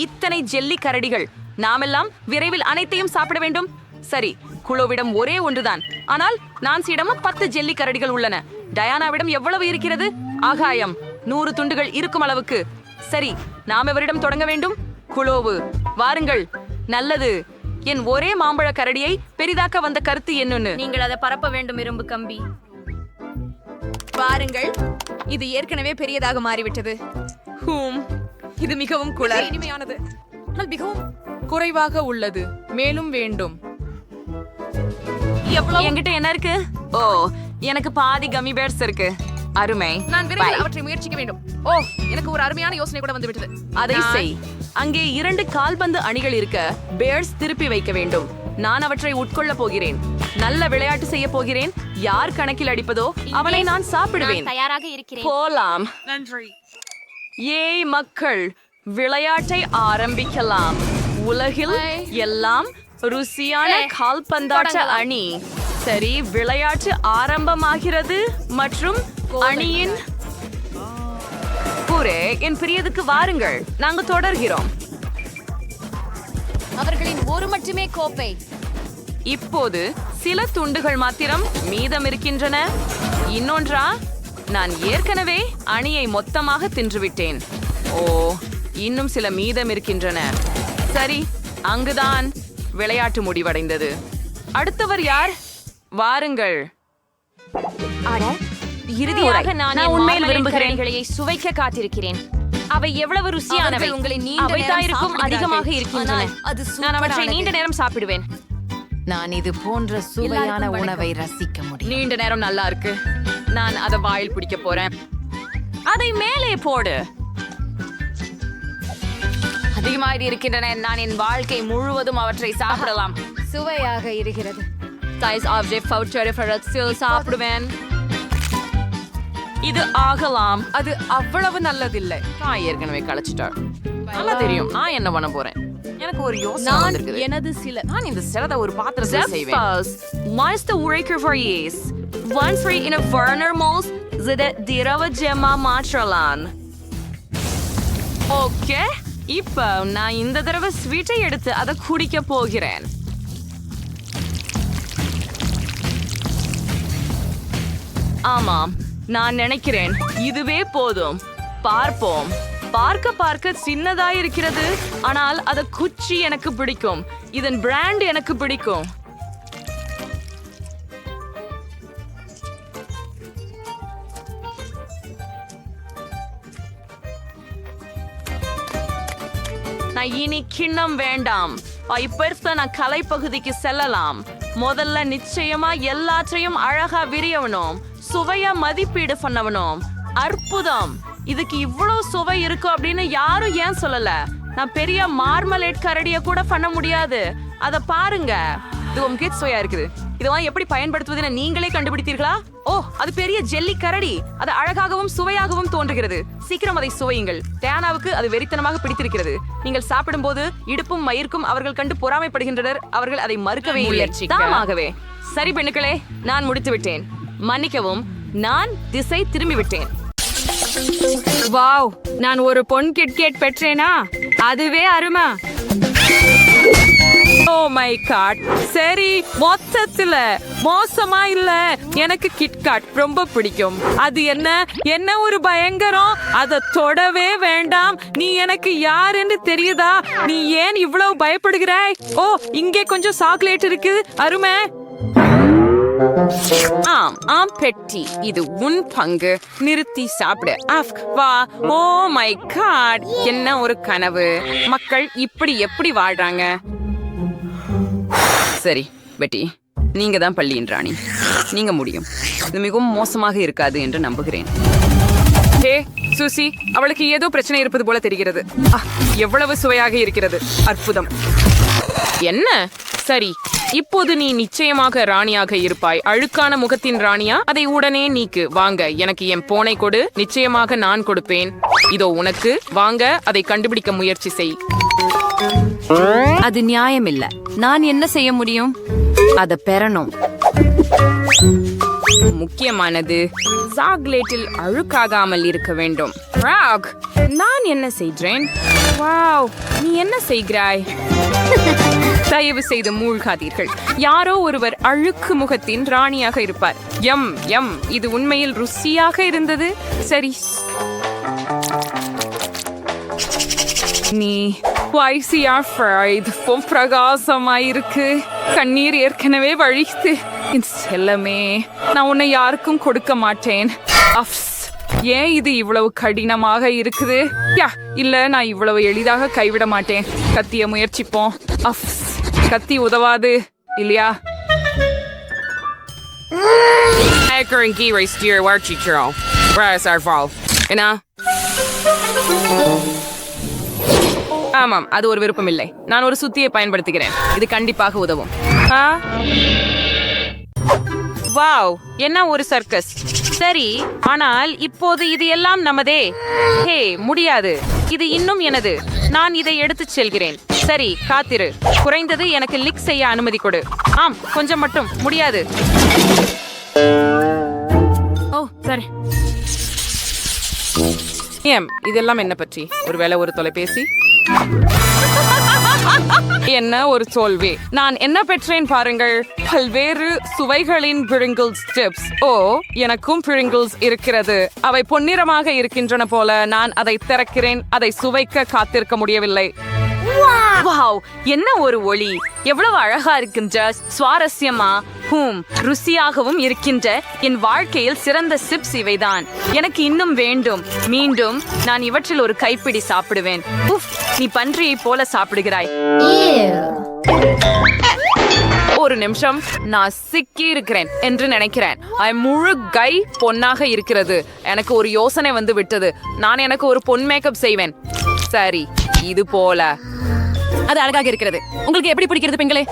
இத்தனை ஜெல்லி கரடிகள், நாமெல்லாம் விரைவில் அனைத்தையும் சாப்பிட வேண்டும். சரி, குளோவிடம் ஒரே ஒன்றுதான், ஆனால் நான்சியிடமும் 10 ஜெல்லி கரடிகள் உள்ளன. டயானாவிடம் எவ்வளவு இருக்கிறது? ஆகாயம் 100 துண்டுகள் இருக்கும் அளவுக்கு. சரி, நாம் எவரிடம் தொடங்க வேண்டும்? குளோவு, வாருங்கள். நல்லது. என் ஒரே மாம்பழ கரடியை பெரிதாக்க வந்த கருத்து என்னன்னு நீங்கள் அதை பரப்ப வேண்டும், இரும்பு கம்பி. பாருங்கள், இது ஏற்கனவே பெரியதாக மாறிவிட்டது. இது மிகவும் குளர். இனிமையானது, ஆனால் மிகவும் குறைவாக உள்ளது. மேலும் வேண்டும். என்கிட்ட என்ன இருக்கு? ஓ, எனக்கு பாதி கம்மி பேர்ஸ் இருக்கு. அருமை. நான் விரைவில் அவற்றை முயற்சிக்க வேண்டும். ஓ, எனக்கு ஒரு அருமையான யோசனை கூட வந்துவிட்டது. அதை செய். அங்கே 2 கால்பந்து அணிகள் இருக்க பேர்ஸ் திருப்பி வைக்க வேண்டும். நான் அவற்றை உட்கொள்ள போகிறேன். நல்ல விளையாட்டு செய்ய போகிறேன். யார் கணக்கில் அடிப்பதோ அவனை நான் சாப்பிடுவேன். தயாராக இருக்கிறேன். போலாம். ஏய் மக்கள், விளையாட்டை ஆரம்பிக்கலாம். உலகில் எல்லாம் ருசியான கால்பந்தாட்ட அணி. சரி, விளையாட்டு ஆரம்பமாகிறது மற்றும் அணியின் பூரே என் பிரியதுக்கு வாருங்கள். நாங்க தொடர்கிறோம். அவர்களின் ஒரு மட்டுமே கோப்பை. இப்போது சில துண்டுகள் மாத்திரம் மீதம் இருக்கின்றன. இன்னொன்றா? நான் ஏற்கனவே அணியை மொத்தமாக தின்றுவிட்டேன். ஓ, இன்னும் சில மீதம் இருக்கின்றன. சரி, அங்குதான் விளையாட்டு முடிவடைந்தது. அடுத்தவர் யார்? வாருங்கள். இறுதியாக நான் உண்மையில் விரும்புகிறேன். சுவைக்க காத்திருக்கிறேன். அவை எவ்வளவு ருசியானவை. உங்களை நீண்ட அவை நேரம் தாயிருக்கும் அதிகமாக சாப்பிடுகிறார்கள். இருக்கின்றன. ஆனால் அது நான் அவற்றை சூப்பரானது. நீண்ட நேரம் சாப்பிடுவேன். நான் இது போன்ற சுவையான உணவை ரசிக்க முடியும். நீண்ட நேரம் நல்லா இருக்கு. நான் அதை வாயில் பிடிக்க போறேன். அதை மேலே போடு. அதிகமாக இருக்கின்றன. நான் என் வாழ்க்கை முழுவதும் அவற்றை சாப்பிடலாம். சுவையாக இருக்கிறது. சைஸ் ஆப்ஜெக்ட் ஃபவுச்சர் ஃபரட்ஸில் சாப்பிடுவேன். இது ஆகலாம். அது அவ்வளவு நல்லதில்லை. நான் ஏற்கனவே கழிச்சிட்டாள். நல்லா தெரியும் நான் என்ன பண்ண போறேன். எனக்கு ஒரு யோசனை வந்திருக்குது. எனது சில நான் இந்த சிலதை ஒரு பாத்திரத்துல செய்வேன். Meiste Ureker Variees. Once free in a Werner Mols, zide dirava gemma matralan. Okay, இப்போ நான் இந்த தடவை ஸ்வீட்டை எடுத்து அதை குடிக்க போகிறேன். ஆமாம், நான் நினைக்கிறேன் இதுவே போதும். பார்ப்போம். பார்க்க சின்னதாய் இருக்கிறது, ஆனால் அத குச்சி எனக்கு பிடிக்கும். இதன் பிராண்ட் எனக்கு பிடிக்கும். நான் இனி கிண்ணம் வேண்டாம். இப்ப நான் கலைப்பகுதிக்கு செல்லலாம். முதல்ல நிச்சயமா எல்லாற்றையும் அழகா விரியவனும் சுவையா மதிப்பீடு பண்ணவனும். அற்புதம். இதுக்கு இவ்வளவு சுவை இருக்கும் அப்படின்னு யாரும் ஏன் சொல்லல? நான் பெரிய மார்மலேட் கரடிய கூட பண்ண முடியாது. அத பாருங்க. இது உங்க கிட்ஸ் சுவையா இருக்குது. இதெல்லாம் எப்படி பயன்படுத்துவதுன்னு நீங்களே கண்டுபிடித்தீர்களா? ஓ, அது பெரிய ஜெல்லி கரடி. அது அழகாகவும் சுவையாகவும் தோன்றுகிறது. சீக்கிரம் அதை சுவையுங்கள். டயானாவுக்கு அது வெறித்தனமாக பிடித்திருக்கிறது. நீங்கள் சாப்பிடும்போது இடுப்பும் மயிர்க்கும் அவர்கள் கண்டு பொறாமைப்படுகின்றனர். அவர்கள் அதை மறுக்கவே இல்லை. தாமாகவே. சரி பெண்ணுக்களே, நான் முடித்து விட்டேன். மன்னிக்கவும், நான் திசை திரும்பி விட்டேன். வாவ், நான் ஒரு பொன் கிட்கேட் பெற்றேனா? அதுவே அருமை. Oh my God. சரி, மொத்தத்துல மோசமா இல்ல. எனக்கு கிட்காட் ரொம்ப பிடிக்கும். அது என்ன ஒரு பயங்கரம். அத தொடவே வேண்டாம். நீ எனக்கு யாருன்னு தெரியுதா? நீ ஏன் இவ்வளவு பயப்படுகிறாய்? ஓ, இங்கே கொஞ்சம் சாக்லேட் இருக்கு. அருமை. ஆம் பெட்டி, இது உன் பங்கு. நிறுத்தி சாப்பிடு. வா. ஓ மை காட், என்ன ஒரு கனவு. மக்கள் இப்படி எப்படி வாழ்றாங்க? சரி பெட்டி, நீங்க தான் பள்ளியின் ராணி. நீங்க முடியும். இது மிகவும் மோசமாக இருக்காது என்று நம்புகிறேன். ஹே சூசி, அவளுக்கு ஏதோ பிரச்சனை இருப்பது போல தெரிகிறது. எவ்வளவு சுவையாக இருக்கிறது. அற்புதம். என்ன? சரி, இப்போது நீ நிச்சயமாக ராணியாக இருப்பாய். அழுக்கான முகத்தின் ராணியா? அதை உடனே நீக்கு. வாங்க, எனக்கு என் போனை கொடு. நிச்சயமாக நான் கொடுப்பேன். இதோ உனக்கு. வாங்க, அதை கண்டுபிடிக்க முயற்சி செய். அது நியாயமில்ல. நான் என்ன செய்ய முடியும்? அதை பெறணும். முக்கியமானது சாக்லேட்டில் அழுக்காகாமல் இருக்க வேண்டும். ராக், நான் என்ன செய்கிறேன்? வாவ், நீ என்ன செய்கிறாய்? தயவு செய்து மூழ்காதீர்கள். யாரோ ஒருவர் அழுக்கு முகத்தின் ராணியாக இருப்பார். எம் எம், இது உண்மையில் ருசியாக இருந்தது. சரி, நீ ஸ்பைசியா ஃப்ரைட் பிரகாசமாயிருக்கு. கண்ணீர் ஏற்கனவே வழித்து. செல்லமே, நான் உன்னை யாருக்கும் கொடுக்க மாட்டேன். அஃப்ஸ், ஏன் இது இவ்வளவு கடினமாக இருக்குது? இல்ல, நான் இவ்வளவு எளிதாக கைவிட மாட்டேன். கத்திய முயற்சிப்போம். அஃப்ஸ், கத்தி உதவாது இல்லையா? ஆமாம், அது ஒரு விருப்பமில்லை. நான் ஒரு சுத்தியை பயன்படுத்துகிறேன். இது கண்டிப்பாக உதவும். வாவ், என்ன ஒரு சர்க்கஸ். சரி, ஆனால் இப்போது இது எல்லாம் நமதே. ஹே, முடியாது. இது இன்னும் எனது. நான் இதை எடுத்துச் செல்கிறேன். சரி, காத்திரு. குறைந்தது எனக்கு லிக் செய்ய அனுமதி கொடு. ஆம், கொஞ்சம் மட்டும். முடியாது. ஓ, சரி. இதெல்லாம் என்ன பற்றி? ஒருவேளை ஒரு தொலைபேசி? என்ன ஒரு தோல்வி. நான் என்ன பெற்றேன் பாருங்கள். பல்வேறு சுவைகளின் பிரிங்கிள்ஸ் சிப்ஸ். ஓ, எனக்கும் பிரிங்கிள்ஸ் இருக்கிறது. அவை பொன்னிறமாக இருக்கின்றன போல. நான் அதை திறக்கிறேன். அதை சுவைக்க காத்திருக்க முடியவில்லை. வாவ், என்ன ஒரு ஒளி. எவ்வளவு அழகா இருக்கின்ற, சுவாரஸ்யமா, ருசியாகவும் இருக்கின்ற என் வாழ்க்கையில் சிறந்த சிப்ஸ் இவைதான். எனக்கு இன்னும் வேண்டும். மீண்டும் நான் இவற்றில் ஒரு கைப்பிடி சாப்பிடுவேன். நீ பன்றியை போல சாப்பிடுகிறாய். ஒரு நிமிஷம், நான் சிக்கி இருக்கிறேன் என்று நினைக்கிறேன். முழு கை பொன்னாக இருக்கிறது. எனக்கு ஒரு யோசனை வந்து விட்டது. நான் எனக்கு ஒரு பொன் மேக்கப் செய்வேன். சரி, இது போல. அது அழகாக இருக்கிறது. உங்களுக்கு எப்படி பிடிக்கிறது பெண்களே?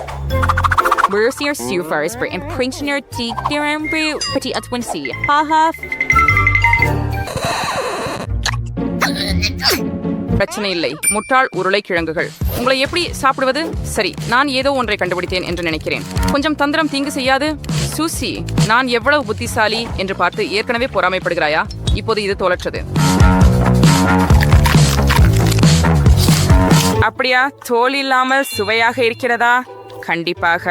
பிரச்சனை இல்லை. முட்டாள் உருளைக்கிழங்குகள். உங்களை எப்படி சாப்பிடுவது? சரி, நான் ஏதோ ஒன்றை கண்டுபிடித்தேன் என்று நினைக்கிறேன். கொஞ்சம் தந்திரம் தீங்கு செய்யாது. சூசி, நான் எவ்வளவு புத்திசாலி என்று பார்த்து ஏற்கனவே பொறாமைப்படுகிறாயா? இப்போது இது தோலற்றது. அப்படியா? தோல் இல்லாமல் சுவையாக இருக்கிறதா? கண்டிப்பாக.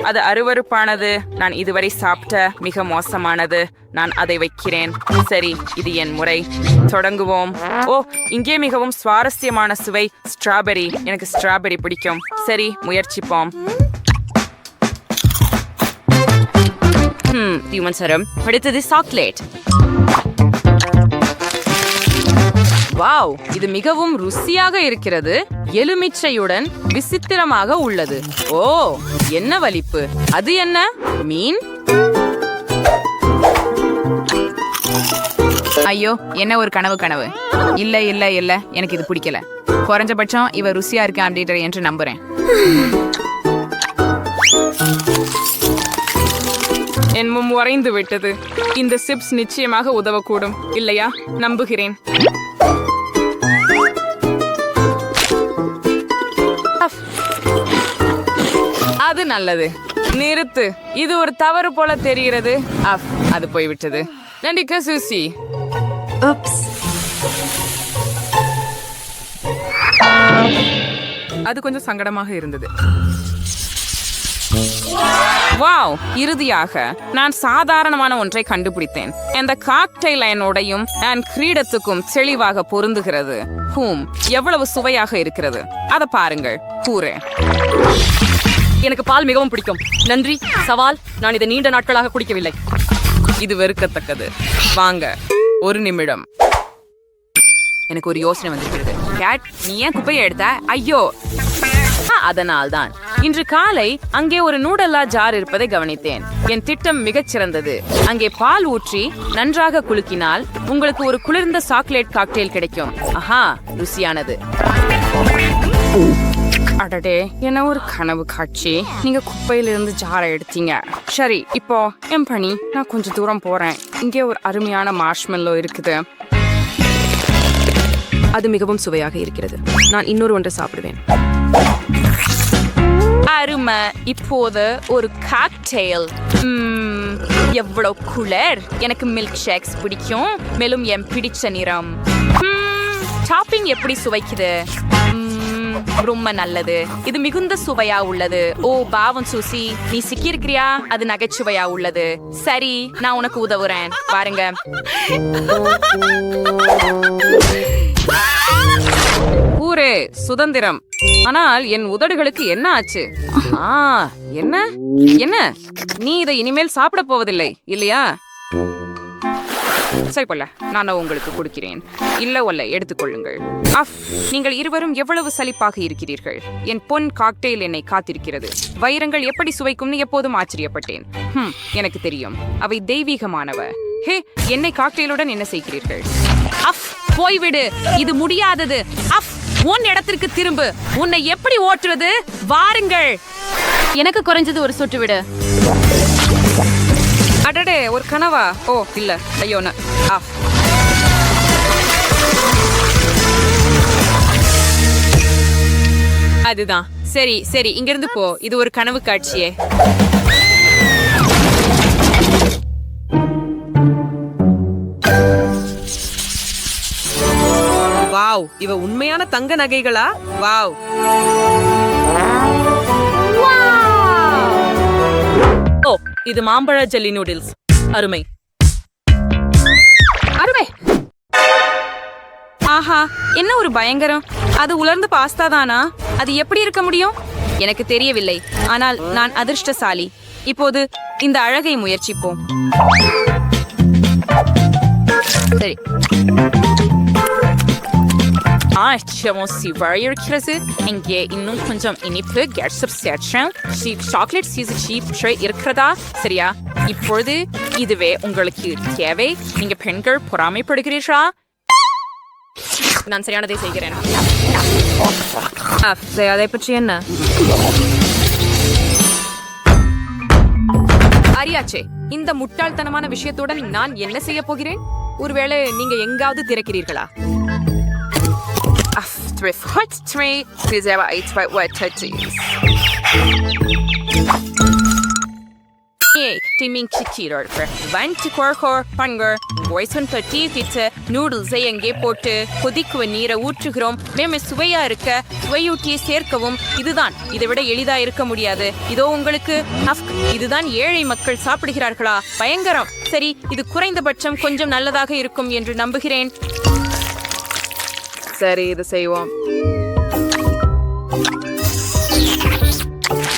அது அருவருப்பானது. நான் இதுவரை சாப்பிட்ட மிக மோசமானது. நான் அதை வைக்கிறேன். சரி, இது என் முறை. தொடங்குவோம். ஓ, இங்கே மிகவும் சுவாரஸ்யமான சுவை. ஸ்ட்ராபெரி. எனக்கு ஸ்ட்ராபெரி பிடிக்கும். சரி, முயற்சிப்போம். சரம் அடுத்தது சாக்லேட். வாவ், இது மிகவும் ருசியாக இருக்கிறது. எலுமிச்சையுடன் விசித்திரமாக உள்ளது. ஓ, என்ன வலிப்பு. அது என்ன? மீன்? ஐயோ, என்ன ஒரு கனவு. இல்ல இல்ல இல்ல, எனக்கு இது பிடிக்கல. குறைஞ்சபட்சம் இவ ருசியா இருக்க அப்படின்ற என்று நம்புறேன். என் முன் உறைந்து விட்டது. இந்த சிப்ஸ் நிச்சயமாக உதவக்கூடும் இல்லையா? நம்புகிறேன். அது நல்லது. நிறுத்து. இது ஒரு தவறு போல தெரிகிறது. அது போய்விட்டது. நன்றிக்க சூசி. அது கொஞ்சம் சங்கடமாக இருந்தது. வாவ், இறுதியாக நான் சாதாரணமான ஒன்றை கண்டுபிடித்தேன். இந்த காக்டெயில் என்னோடையும் நான் கிரீடத்துக்கும் தெளிவாக பொருந்துகிறது. எவ்வளவு சுவையாக இருக்கிறது. அதை பாருங்கள். எனக்கு பால் மிகவும் பிடிக்கும். நன்றி. சவால், நான் இதை நீண்ட நாட்களாக குடிக்கவில்லை. இது வெறுக்கத்தக்கது. வாங்க, ஒரு நிமிடம். எனக்கு ஒரு யோசனை வந்திருக்கிறது. கேட், நீ ஏன் குப்பையை எடுத்த? ஐயோ, அதனால்தான். இன்று காலை அங்கே ஒரு நூடல்லா ஜார் இருப்பதை கவனித்தேன். என் திட்டம் மிகச் சிறந்தது. அங்கே பால் ஊற்றி நன்றாக குலுக்கினால் உங்களுக்கு ஒரு குளிர்ந்த சாக்லேட் காக்டெயில் கிடைக்கும். ஆஹா, ருசியானது. அடடே, என்ன ஒரு கனவு காட்சி. நீங்க குப்பையிலிருந்து ஜாரை எடுத்தீங்க. சரி, இப்போ என் பணி. நான் கொஞ்சம் தூரம் போறேன். இங்கே ஒரு அருமையான மார்ஷ்மெல்லோ இருக்குது. அது மிகவும் சுவையாக இருக்கிறது. நான் இன்னொரு ஒன்றை சாப்பிடுவேன். அருமை. இப்போது ஒரு காக்டெயில். எவ்வளவு குளிர். எனக்கு மில்க் ஷேக்ஸ் பிடிக்கும், மேலும் என் பிடிச்ச நிறம். டாப்பிங் எப்படி சுவைக்குது? ரொம்ப நல்லது. இது மிகுந்த சுவையா உள்ளது. ஓ பாவம் சூசி, நீ சிக்கியிருக்கிறியா? அது நகைச்சுவையா உள்ளது. சரி, நான் உனக்கு உதவுறேன். பாருங்க. ஊரே சுதந்திரம். ஆனால் என் உதடுகளுக்கு என்ன ஆச்சு? என்ன என்ன? நீ இதை இனிமேல் சாப்பிட போவதில்லை இல்லையா? சரி போல, நான் உங்களுக்கு கொடுக்கிறேன். இல்ல எடுத்துக்கொள்ளுங்கள். நீங்கள் இருவரும் எவ்வளவு சலிப்பாக இருக்கிறீர்கள். என் பொன் காக்டெயில் என்னை காத்திருக்கிறது. வைரங்கள் எப்படி சுவைக்கும்னு எப்போதும் ஆச்சரியப்பட்டேன். எனக்கு தெரியும், அவை தெய்வீகமானவ. ஹே, என்னை காக்டெயிலுடன் என்ன செய்கிறீர்கள்? போய்விடு, இது முடியாதது. உன் இடத்திற்கு திரும்பு. உன்னை எப்படி ஓட்டுவது? வாருங்கள். எனக்கு குறைஞ்சது ஒரு சொட்டு விடு. அடடே, ஒரு கனவா? ஓ இல்ல, ஐயோன்னு. அதுதான். சரி சரி, இங்கிருந்து போ. இது ஒரு கனவு காட்சியே. வாவ், இவ உண்மையான தங்க நகைகளா? வாவ். ஓ, இது மாம்பழ ஜெல்லி நூடில்ஸ். அருமை அருமை. ஆஹா, என்ன ஒரு பயங்கரம். அது உலர்ந்த பாஸ்தா தானா? அது எப்படி இருக்க முடியும்? எனக்கு தெரியவில்லை, ஆனால் நான் அதிர்ஷ்டசாலி. இப்போது இந்த அழகை முயற்சிப்போம். சரி, இருக்கிறது. இங்கே இன்னும் கொஞ்சம் இனிப்பு கெட்சப் சேர்ச்சேன். சாக்லேட் சீஸ் சீப் ட்ரே இருக்கிறதா? சரியா? இப்பொழுது இதுவே உங்களுக்கு தேவை. நீங்க பெண்கள் பொறாமைப்படுகிறீர்களா? நான் சரியானதை செய்கிறேன். அதை பற்றி என்ன? அரியாச்சே, இந்த முட்டாள்தனமான விஷயத்துடன் நான் என்ன செய்ய போகிறேன்? ஒருவேளை நீங்க எங்காவது திறக்கிறீர்களா? நூடுல்ஸை எங்கே போட்டு கொதிக்குவ நீரை ஊற்றுகிறோம். மேமே சுவையா இருக்க சுவையூட்டியை சேர்க்கவும். இதுதான். இதை விட எளிதா இருக்க முடியாது. இதோ உங்களுக்கு. இதுதான் ஏழை மக்கள் சாப்பிடுகிறார்களா? பயங்கரம். சரி, இது குறைந்தபட்சம் கொஞ்சம் நல்லதாக இருக்கும் என்று நம்புகிறேன். சரி, இது செய்வோம்.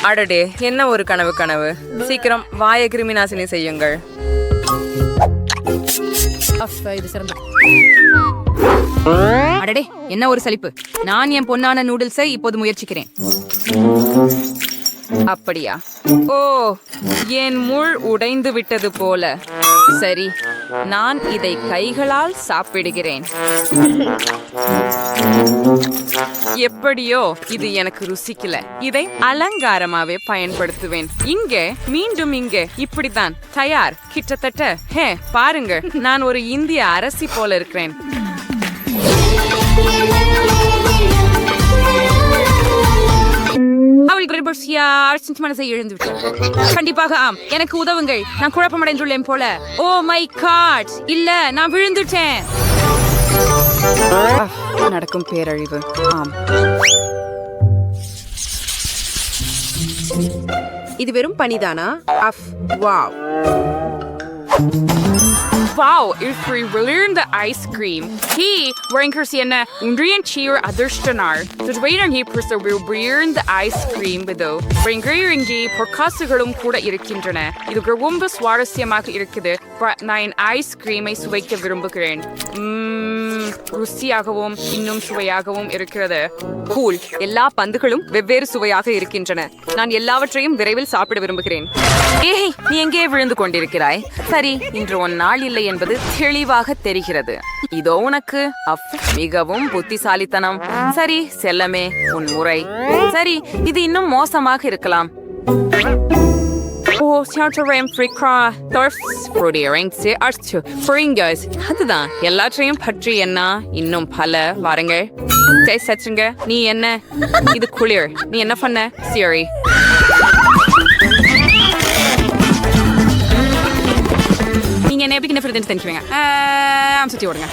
அடடே, என்ன ஒரு கனவு. சீக்கிரம் வாய கிருமி நாசினி செய்யுங்கள். அடடே, என்ன ஒரு சலிப்பு. நான் என் பொன்னான நூடுல்ஸை இப்போது முயற்சிக்கிறேன். அப்படியா? ஓ, என் முள் உடைந்து விட்டது போல. சரி, நான் இதை கைகளால் சாப்பிடுகிறேன். எப்படியோ இது எனக்கு ருசிக்கல. இதை அலங்காரமாவே பயன்படுத்துவேன். மீண்டும் இங்கே. இப்படித்தான். தயார். கிட்டத்தட்ட. ஹே, பாருங்க, நான் ஒரு இந்திய அரசி போல இருக்கிறேன். கண்டிப்பாக ஆம். எனக்கு உதவுங்கள். நான் குழப்பமடைந்துள்ளேன் போல. ஓ மை காட், இல்ல, நான் விழுந்துட்டேன். நடக்கும் பேரழிவு. ஆம், இது வெறும் பனிதானா? வாவ் வாவ், இப்படி விழுந்த ஐஸ்கிரீம். ஹீ, வழங்கர்ஸ் என்ன உன்றியன் சீர் அதிர்ஷ்டனார். துவைரங்கி பிரசவ விழுந்த ஐஸ்கிரீம். இதோ இங்கே பொற்காசுகளும் கூட இருக்கின்றன. இது ரொம்ப சுவாரஸ்யமாக இருக்குது. நான் ஐஸ்கிரீமை சுவைக்க விரும்புகிறேன். ருசியாகவும் இன்னும் சுவையாகவும் இருக்கிறது. கூல். எல்லா பந்துகளும் வெவ்வேறு சுவையாக இருக்கின்றன. நான் எல்லாவற்றையும் விரைவில் சாப்பிட விரும்புகிறேன். ஏய், நீ எங்கே விழுந்து கொண்டிருக்கிறாய்? சரி, இன்று ஒரு நாள் இல்லை என்பது தெளிவாக தெரிகிறது. இதோ உனக்கு. மிகவும் புத்திசாலித்தனம். சரி செல்லமே, உன் முறை. சரி, இது இன்னும் மோசமாக இருக்கலாம். அதுதான் எல்லாற்றையும் பற்றி என்ன இன்னும் பல வாருங்கள். சச்சுங்க நீ என்ன இது குளிர் நீ என்ன பண்ண சரி நீங்க என்ன எப்படி என்ன செஞ்சுவீங்க சுத்தி ஓடுங்க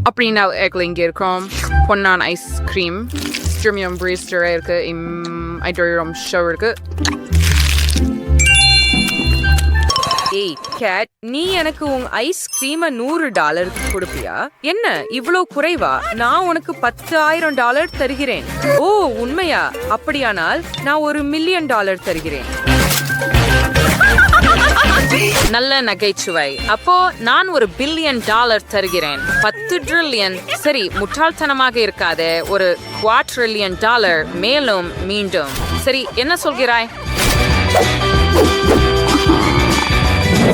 அப்படின்னா இங்க இருக்கோம் பொன்னான் ஐஸ்கிரீம் ஸ்ட்ரிமியம் பிரீஸ்டர் இருக்கு ஐட்ரோம் ஷோ இருக்கு. ஏய் கேட் நீ எனக்கு உன் ஐஸ்கிரீமை $100 கொடுப்பியா? என்ன இவ்வளவு குறைவா? நான் உனக்கு $10,000 தருகிறேன். ஓ உண்மையா? அப்படியானால் நான் $1 மில்லியன் தருகிறேன். நல்ல நகைச்சுவை. அப்போ நான் $1 பில்லியன் தருகிறேன். 10 ட்ரில்லியன். சரி முட்டாள்தனமாக இருக்காது. ஒரு $250 மேலும் மீண்டும். சரி என்ன சொல்கிறாய்?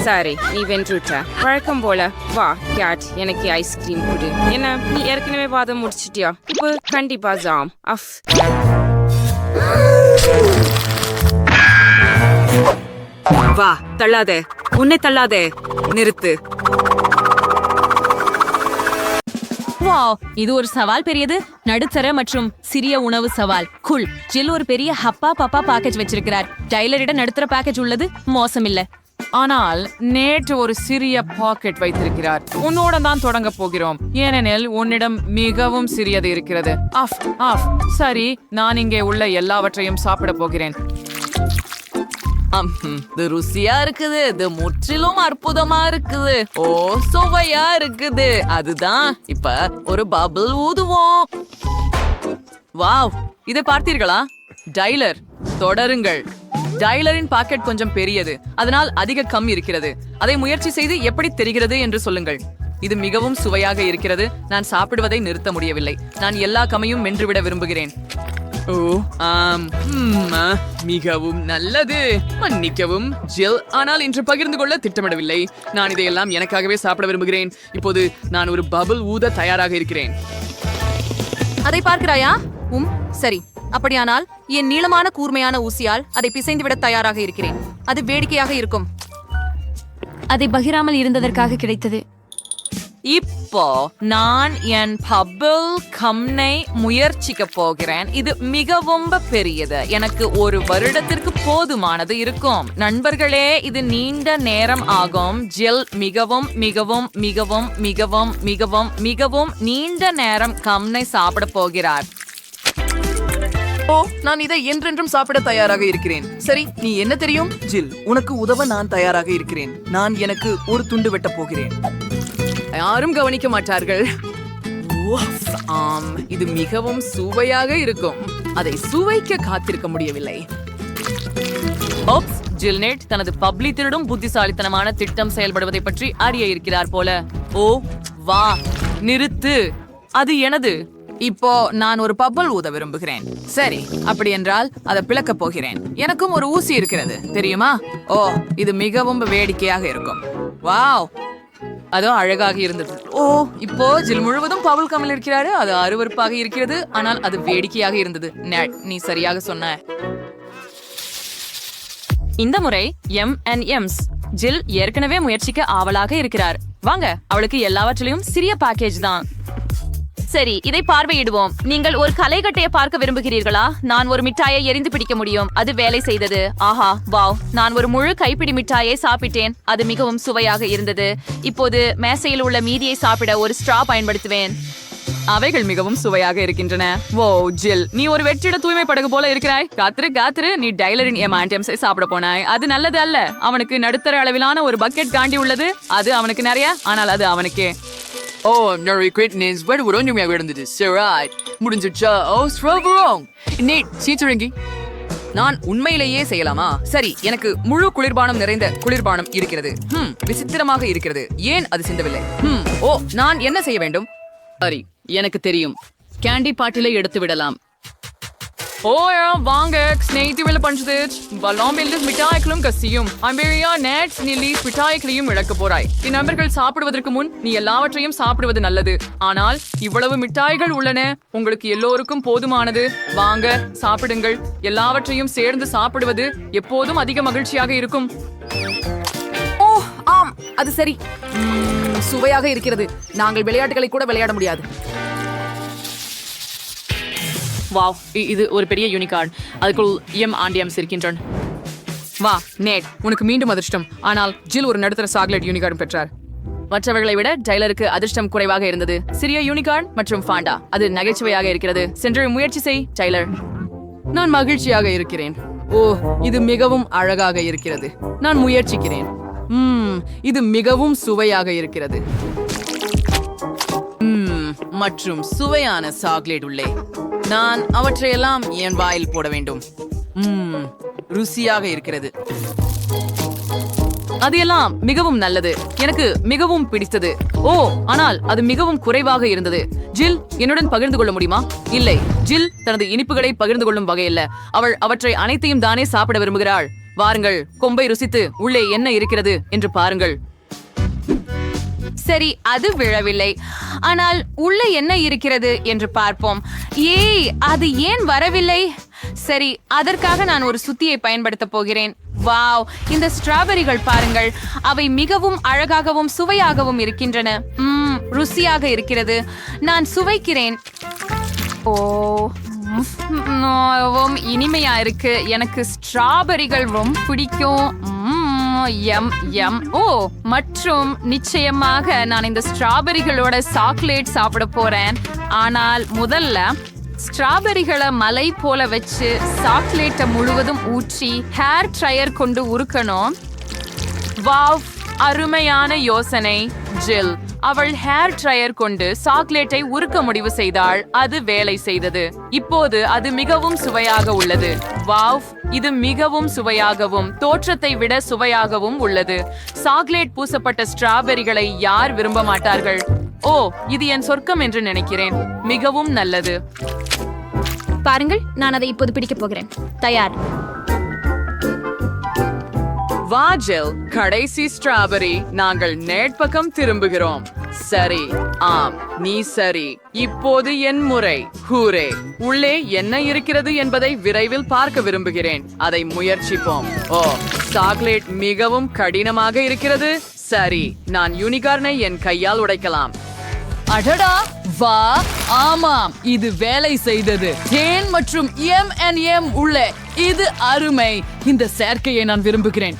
சரி நீ வென்றுட்ட வழக்கம் போல. வா கேட் எனக்கு ஐஸ்கிரீம் கொடு. என்ன நீ ஏற்கனவே வாதம் முடிச்சிட்டியா? இப்போ கண்டிப்பா ஜாம் அஃப் வா தள்ளாதே உன்னை தள்ளாதே நிறுத்து. வாவ் இது ஒரு சவால் பெரியது நடுத்தர மற்றும் சிறிய உணவு சவால். குல் ஜில் ஒரு பெரிய ஹப்பா பப்பா பேக்கேஜ் வச்சிருக்கிறார். டைலரிடம் நடுத்தர பேக்கேஜ் உள்ளது மோசமில்லை. ஆனால் நேற்று ஒரு சிறிய பாக்கெட் வைத்திருக்கிறார். உன்னோட தான் தொடங்க போகிறோம் ஏனெனில் உன்னிடம் மிகவும் சிறியது இருக்கிறது. ஆஃப் ஆஃப் சரி நான் இங்கே உள்ள எல்லாவற்றையும் சாப்பிட போகிறேன். இது ருசியா இருக்குது. இது முற்றிலும் அற்புதமா இருக்குது. ஓ சுவையா இருக்குது. அதுதான் இப்ப ஒரு பபிள் ஊதுவோம். வாவ் இதை பார்த்தீர்களா? டைலர் தொடருங்கள். டைலரின் பாக்கெட் கொஞ்சம் பெரியது அதனால் அதிக கம் இருக்கிறது. அதை முயற்சி செய்து எப்படி தெரிகிறது என்று சொல்லுங்கள். இது மிகவும் சுவையாக இருக்கிறது. நான் சாப்பிடுவதை நிறுத்த முடியவில்லை. நான் எல்லா கமையும் மென்றுவிட விரும்புகிறேன். ஓ ஆம் மிகவும் நல்லது. மன்னிக்கவும் ஜில் ஆனால் இன்று பகிர்ந்து கொள்ள திட்டமிடவில்லை. நான் இதையெல்லாம் எனக்காகவே சாப்பிட விரும்புகிறேன். இப்போது நான் ஒரு பபிள் ஊத தயாராக இருக்கிறேன். அதை பார்க்கிறாயா? சரி அப்படியானால் என் நீளமான கூர்மையான ஊசியால் அதை பிசைந்து விட தயாராக இருக்கிறேன். அது வேடிக்கையாக இருக்கும். அதை பகிராமல் இருந்ததற்காக கிடைத்தது. இப்போ நான் என் பபிள் கம்னை முயற்சிக்க போகிறேன். இது மிகவும் பெரியது. எனக்கு 1 வருடத்திற்கு போதுமானது இருக்கும். நண்பர்களே இது நீண்ட நேரம் ஆகும். ஜில் மிகவும் மிகவும் மிகவும் மிகவும் மிகவும் மிகவும் நீண்ட நேரம் கம்னை சாப்பிட போகிறார். ஓ நான் இதை என்றென்றும் சாப்பிட தயாராக இருக்கிறேன். சரி நீ என்ன தெரியும் ஜில் உனக்கு உதவ நான் தயாராக இருக்கிறேன். நான் எனக்கு ஒரு துண்டு வெட்ட போகிறேன். யாரும் கவனிக்க மாட்டார்கள். ஆம் இது மிகவும் சுவையாக இருக்கும். அதை சுவைக்க காத்திருக்க முடியவில்லை. ஓப்ஸ் ஜில்நெட் தனது பப்ளி திருடும் புத்திசாலித்தனமான திட்டம் செயல்படுவதை பற்றி அறிய இருக்கிறார் போல. ஓ வா நிறுத்து அது எனது. இப்போ நான் ஒரு பப்பல் ஊத விரும்புகிறேன். சரி அப்படி என்றால் அதை பிளக்க போகிறேன். எனக்கும் ஒரு ஊசி இருக்கிறது தெரியுமா? ஓ இது மிகவும் வேடிக்கையாக இருக்கும். வாவ் அதோ அழகாக இருந்தது. ஓ இப்போ ஜில் முழுவதும் பவுல் கமல் இருக்கிறாரு. அது அருவருப்பாக இருக்கிறது ஆனால் அது வேடிக்கையாக இருந்தது. நீ சரியாக சொன்ன. இந்த முறை M&M's ஜில் ஏற்கனவே முயற்சிக்க ஆவலாக இருக்கிறார். வாங்க அவளுக்கு எல்லாவற்றிலும் சிறிய பேக்கேஜ் தான். சரி இதை பார்வையிடுவோம். நீங்கள் ஒரு கலைக்கட்டையை பார்க்க விரும்புகிறீர்களா? நான் ஒரு மிட்டாயை எரிந்து பிடிக்க முடியும். அது வேலை செய்தது. ஆஹா வாவ் நான் ஒரு முழு கைப்பிடி மிட்டாயை சாப்பிட்டேன். அது மிகவும் சுவையாக இருந்தது. இப்போது மேசையில் உள்ள மீதியை சாப்பிட ஒரு ஸ்ட்ரா பயன்படுத்துவேன். அவைகள் மிகவும் சுவையாக இருக்கின்றன. ஓ ஜில் நீ ஒரு வெற்றிட தூய்மை படகு போல இருக்கிறாய். காத்திரு நீ டைலரின் M&M's சாப்பிட போனாய். அது நல்லது அல்ல. அவனுக்கு நடுத்தர அளவிலான ஒரு பக்கெட் காண்டி உள்ளது. அது அவனுக்கு நிறைய ஆனால் அது அவனுக்கே. ஓ நிறைய கிரேட்னஸ் வேறு ஒரு ஒன்றுமையாக இருந்தது. சரி முடிஞ்சிச்சா? ஓ ஸ்ட்ராபெரி நேட் சீச்சரங்கி நான் உண்மையிலேயே செய்யலாமா? சரி எனக்கு முழு குளிர்பானம் நிறைந்த குளிர்பானம் இருக்கிறது. விசித்திரமாக இருக்கிறது. ஏன் அது சிந்தவில்லை? ஓ நான் என்ன செய்ய வேண்டும்? சரி எனக்கு தெரியும். கேண்டி பாட்டிலை எடுத்து விடலாம். ஓ வாங்க ஸ்நேகிதிகள் பஞ்சது பல்லாம்பில் மிட்டாய்களும் கசியும் அம்பேரியா நேட்ஸ் நில்லி மிட்டாய்களையும் இழக்க போறாய் என் நண்பர்கள் சாப்பிடுவதற்கு முன் நீ எல்லாவற்றையும் சாப்பிடுவது நல்லது ஆனால் இவ்வளவு மிட்டாய்கள் உள்ளன உங்களுக்கு எல்லோருக்கும் போதுமானது வாங்க சாப்பிடுங்கள் எல்லாவற்றையும் சேர்ந்து சாப்பிடுவது எப்போதும் அதிக மகிழ்ச்சியாக இருக்கும் ஓ ஆம் அது சரி சுவையாக இருக்கிறது நாங்கள் விளையாட்டுகளை கூட விளையாட முடியாது வாவ் இது ஒரு பெரிய யூனிகார்ன் அதுக்குள் ஆண்டியம்ஸ் இருக்கின்றன வா நேட் உனக்கு மீண்டும் அதிர்ஷ்டம் ஆனால் ஜில் ஒரு நடுத்தர சாக்லேட் யூனிகார்ன் பெற்றார் மற்றவர்களை விட டைலருக்கு அதிர்ஷ்டம் குறைவாக இருந்தது சிறிய யூனிகார்ன் மற்றும் ஃபாண்டா அது நகைச்சுவையாக இருக்கிறது சென்று முயற்சி செய் டைலர் நான் மகிழ்ச்சியாக இருக்கிறேன் ஓ இது மிகவும் அழகாக இருக்கிறது நான் முயற்சிக்கிறேன் இது மிகவும் சுவையாக இருக்கிறது மற்றும் சுவையான சாக்லேட் உள்ளே நான் அவற்றையெல்லாம் என் வாயில் போட வேண்டும் ருசியாக இருக்கிறது அது எல்லாம் மிகவும் நல்லது எனக்கு மிகவும் பிடித்தது ஓ ஆனால் அது மிகவும் குறைவாக இருந்தது ஜில் என்னுடன் பகிர்ந்து கொள்ள முடியுமா இல்லை ஜில் தனது இனிப்புகளை பகிர்ந்து கொள்ளும் வகையில்ல அவள் அவற்றை அனைத்தையும் தானே சாப்பிட விரும்புகிறாள் வாருங்கள் கொம்பை ருசித்து உள்ளே என்ன இருக்கிறது என்று பாருங்கள் சரி அது விழவில்லை ஆனால் உள்ள என்ன இருக்கிறது என்று பார்ப்போம் ஏய் அது ஏன் வரவில்லை சரி அதற்காக நான் ஒரு சுத்தியை பயன்படுத்த போகிறேன் வாவ் இந்த ஸ்ட்ராபெரிகள் பாருங்கள் அவை மிகவும் அழகாகவும் சுவையாகவும் இருக்கின்றன ருசியாக இருக்கிறது நான் சுவைக்கிறேன் ஓ இனிமையா இருக்கு எனக்கு ஸ்ட்ராபெரிகள் ரொம்ப பிடிக்கும் ஓ மற்றும் நிச்சயமாக நான் இந்த ஸ்ட்ராபெரிகளோட சாக்லேட் சாப்பிட போறேன் ஆனால் முதல்ல ஸ்ட்ராபெரிகளை மலை போல வச்சு சாக்லேட்டை முழுவதும் ஊற்றி ஹேர் ட்ரையர் கொண்டு உருக்கணும் வாவ் அருமையான யோசனை ஜில் அவள் ஹேர் ட்ரையர் கொண்டு சாக்லேட்டை உருக்க முடிவு செய்தாள் அது வேலை செய்தது இப்போது அது மிகவும் சுவையாக உள்ளது வாவ் இது மிகவும் சுவையாகவும் தோற்றத்தை விட சுவையாகவும் உள்ளது சாக்லேட் பூசப்பட்ட ஸ்ட்ராபெரிகளை யார் விரும்ப மாட்டார்கள் ஓ இது என் சொர்க்கம் என்று நினைக்கிறேன் மிகவும் நல்லது பாருங்கள் நான் அதை இப்போது பிடிக்கப் போகிறேன் தயார் வாஜில் கடைசி ஸ்ட்ராபெரி நாங்கள் நேட்பக்கம் திரும்புகிறோம் சரி ஆம் நீ சரி இப்போது என் முறை ஹூரே உள்ளே என்ன இருக்கிறது என்பதை விரைவில் பார்க்க விரும்புகிறேன் அதை முயற்சிப்போம் ஓ சாக்லேட் மிகவும் கடினமாக இருக்கிறது சரி நான் யூனிகார்னை என் கையால் உடைக்கலாம் அடடா வா ஆமாம் இது வேலை செய்தது தேன் மற்றும் உள்ளே இது அருமை இந்த சேர்க்கையை நான் விரும்புகிறேன்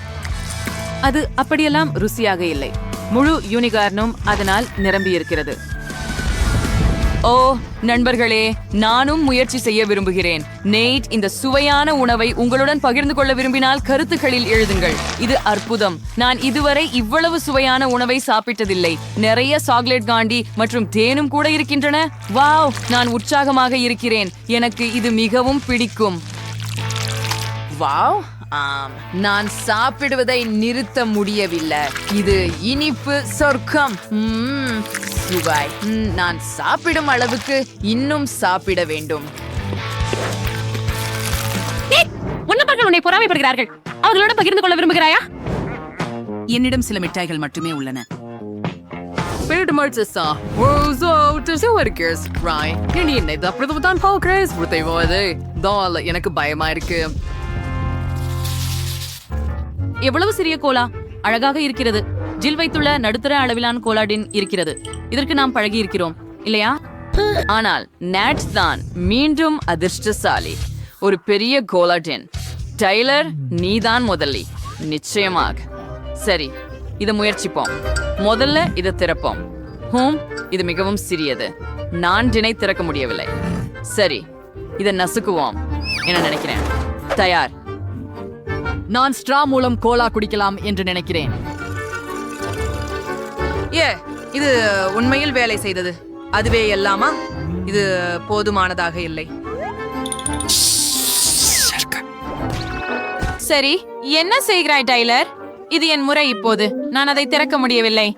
அது அப்படியெல்லாம் ருசியாக இல்லை முழு யூனிகார்னும் அதனால் நிரம்பி இருக்கிறது ஓ நண்பர்களே நானும் முயற்சி செய்ய விரும்புகிறேன் நேட் இந்த சுவையான உணவை உங்களுடன் பகிர்ந்து கொள்ள விரும்பினால் கருத்துக்களில் எழுதுங்கள் இது அற்புதம் நான் இதுவரை இவ்வளவு சுவையான உணவை சாப்பிட்டதில்லை நிறைய சாக்லேட் காண்டி மற்றும் தேனும் கூட இருக்கின்றன வாவ் நான் உற்சாகமாக இருக்கிறேன் எனக்கு இது மிகவும் பிடிக்கும் வாவ் ஆம் நான் சாப்பிடுவதை நிறுத்த முடியவில்லை இது இனிப்பு சொர்க்கம் சுவை நான் சாப்பிடும் அளவுக்கு இன்னும் சாப்பிட வேண்டும் உன்னை பொறாமைப்படுகிறார்கள் அவர்களோட பகிர்ந்து கொள்ள விரும்புகிறாயா என்னிடம் சில மிட்டாய்கள் மட்டுமே உள்ளன எனக்கு பயமா இருக்கு எவ்வளவு சிறிய கோலா அழகாக இருக்கிறது ஜில் வைத்துள்ள நடுத்தர அளவிலான கோலாடின் இருக்கிறது இதற்கு நாம் பழகி இருக்கிறோம் இல்லையா ஆனால் நேட் தான் மீண்டும் அதிர்ஷ்டசாலி ஒரு பெரிய கோலாடின் டைலர் நீதான் முதலி நிச்சயமாக சரி இதை முயற்சிப்போம் முதல்ல இதை திறப்போம் இது மிகவும் சிறியது நான் டினை திறக்க முடியவில்லை சரி இதை நசுக்குவோம் என்ன நினைக்கிறேன் தயார் நான் ஸ்ட்ரா மூலம் கோலா குடிக்கலாம் என்று நினைக்கிறேன் இது உண்மையில் வேலை செய்தது அதுவே எல்லாமா இது போதுமானதாக இல்லை சரி என்ன செய்கிறாய் டைலர் இது என் முறை இப்போது நான் அதை திறக்க முடியவில்லை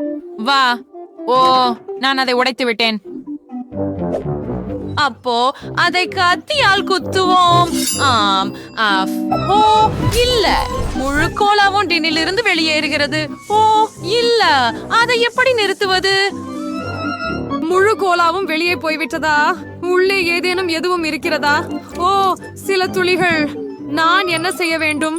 வா ஓ நான் அதை உடைத்து விட்டேன் அப்போ அதை கத்தியால் குத்துவோம். ஆம். ஓ இல்ல, முழு கோலாவும் டின்னில் இருந்து வெளியேறுகிறது. ஓ இல்ல, அதை எப்படி நிறுத்துவது? முழு கோலாவும் வெளியே போய்விட்டதா? உள்ளே ஏதேனும் எதுவும் இருக்கிறதா? ஓ, சில துளிகள். நான் என்ன செய்ய வேண்டும்?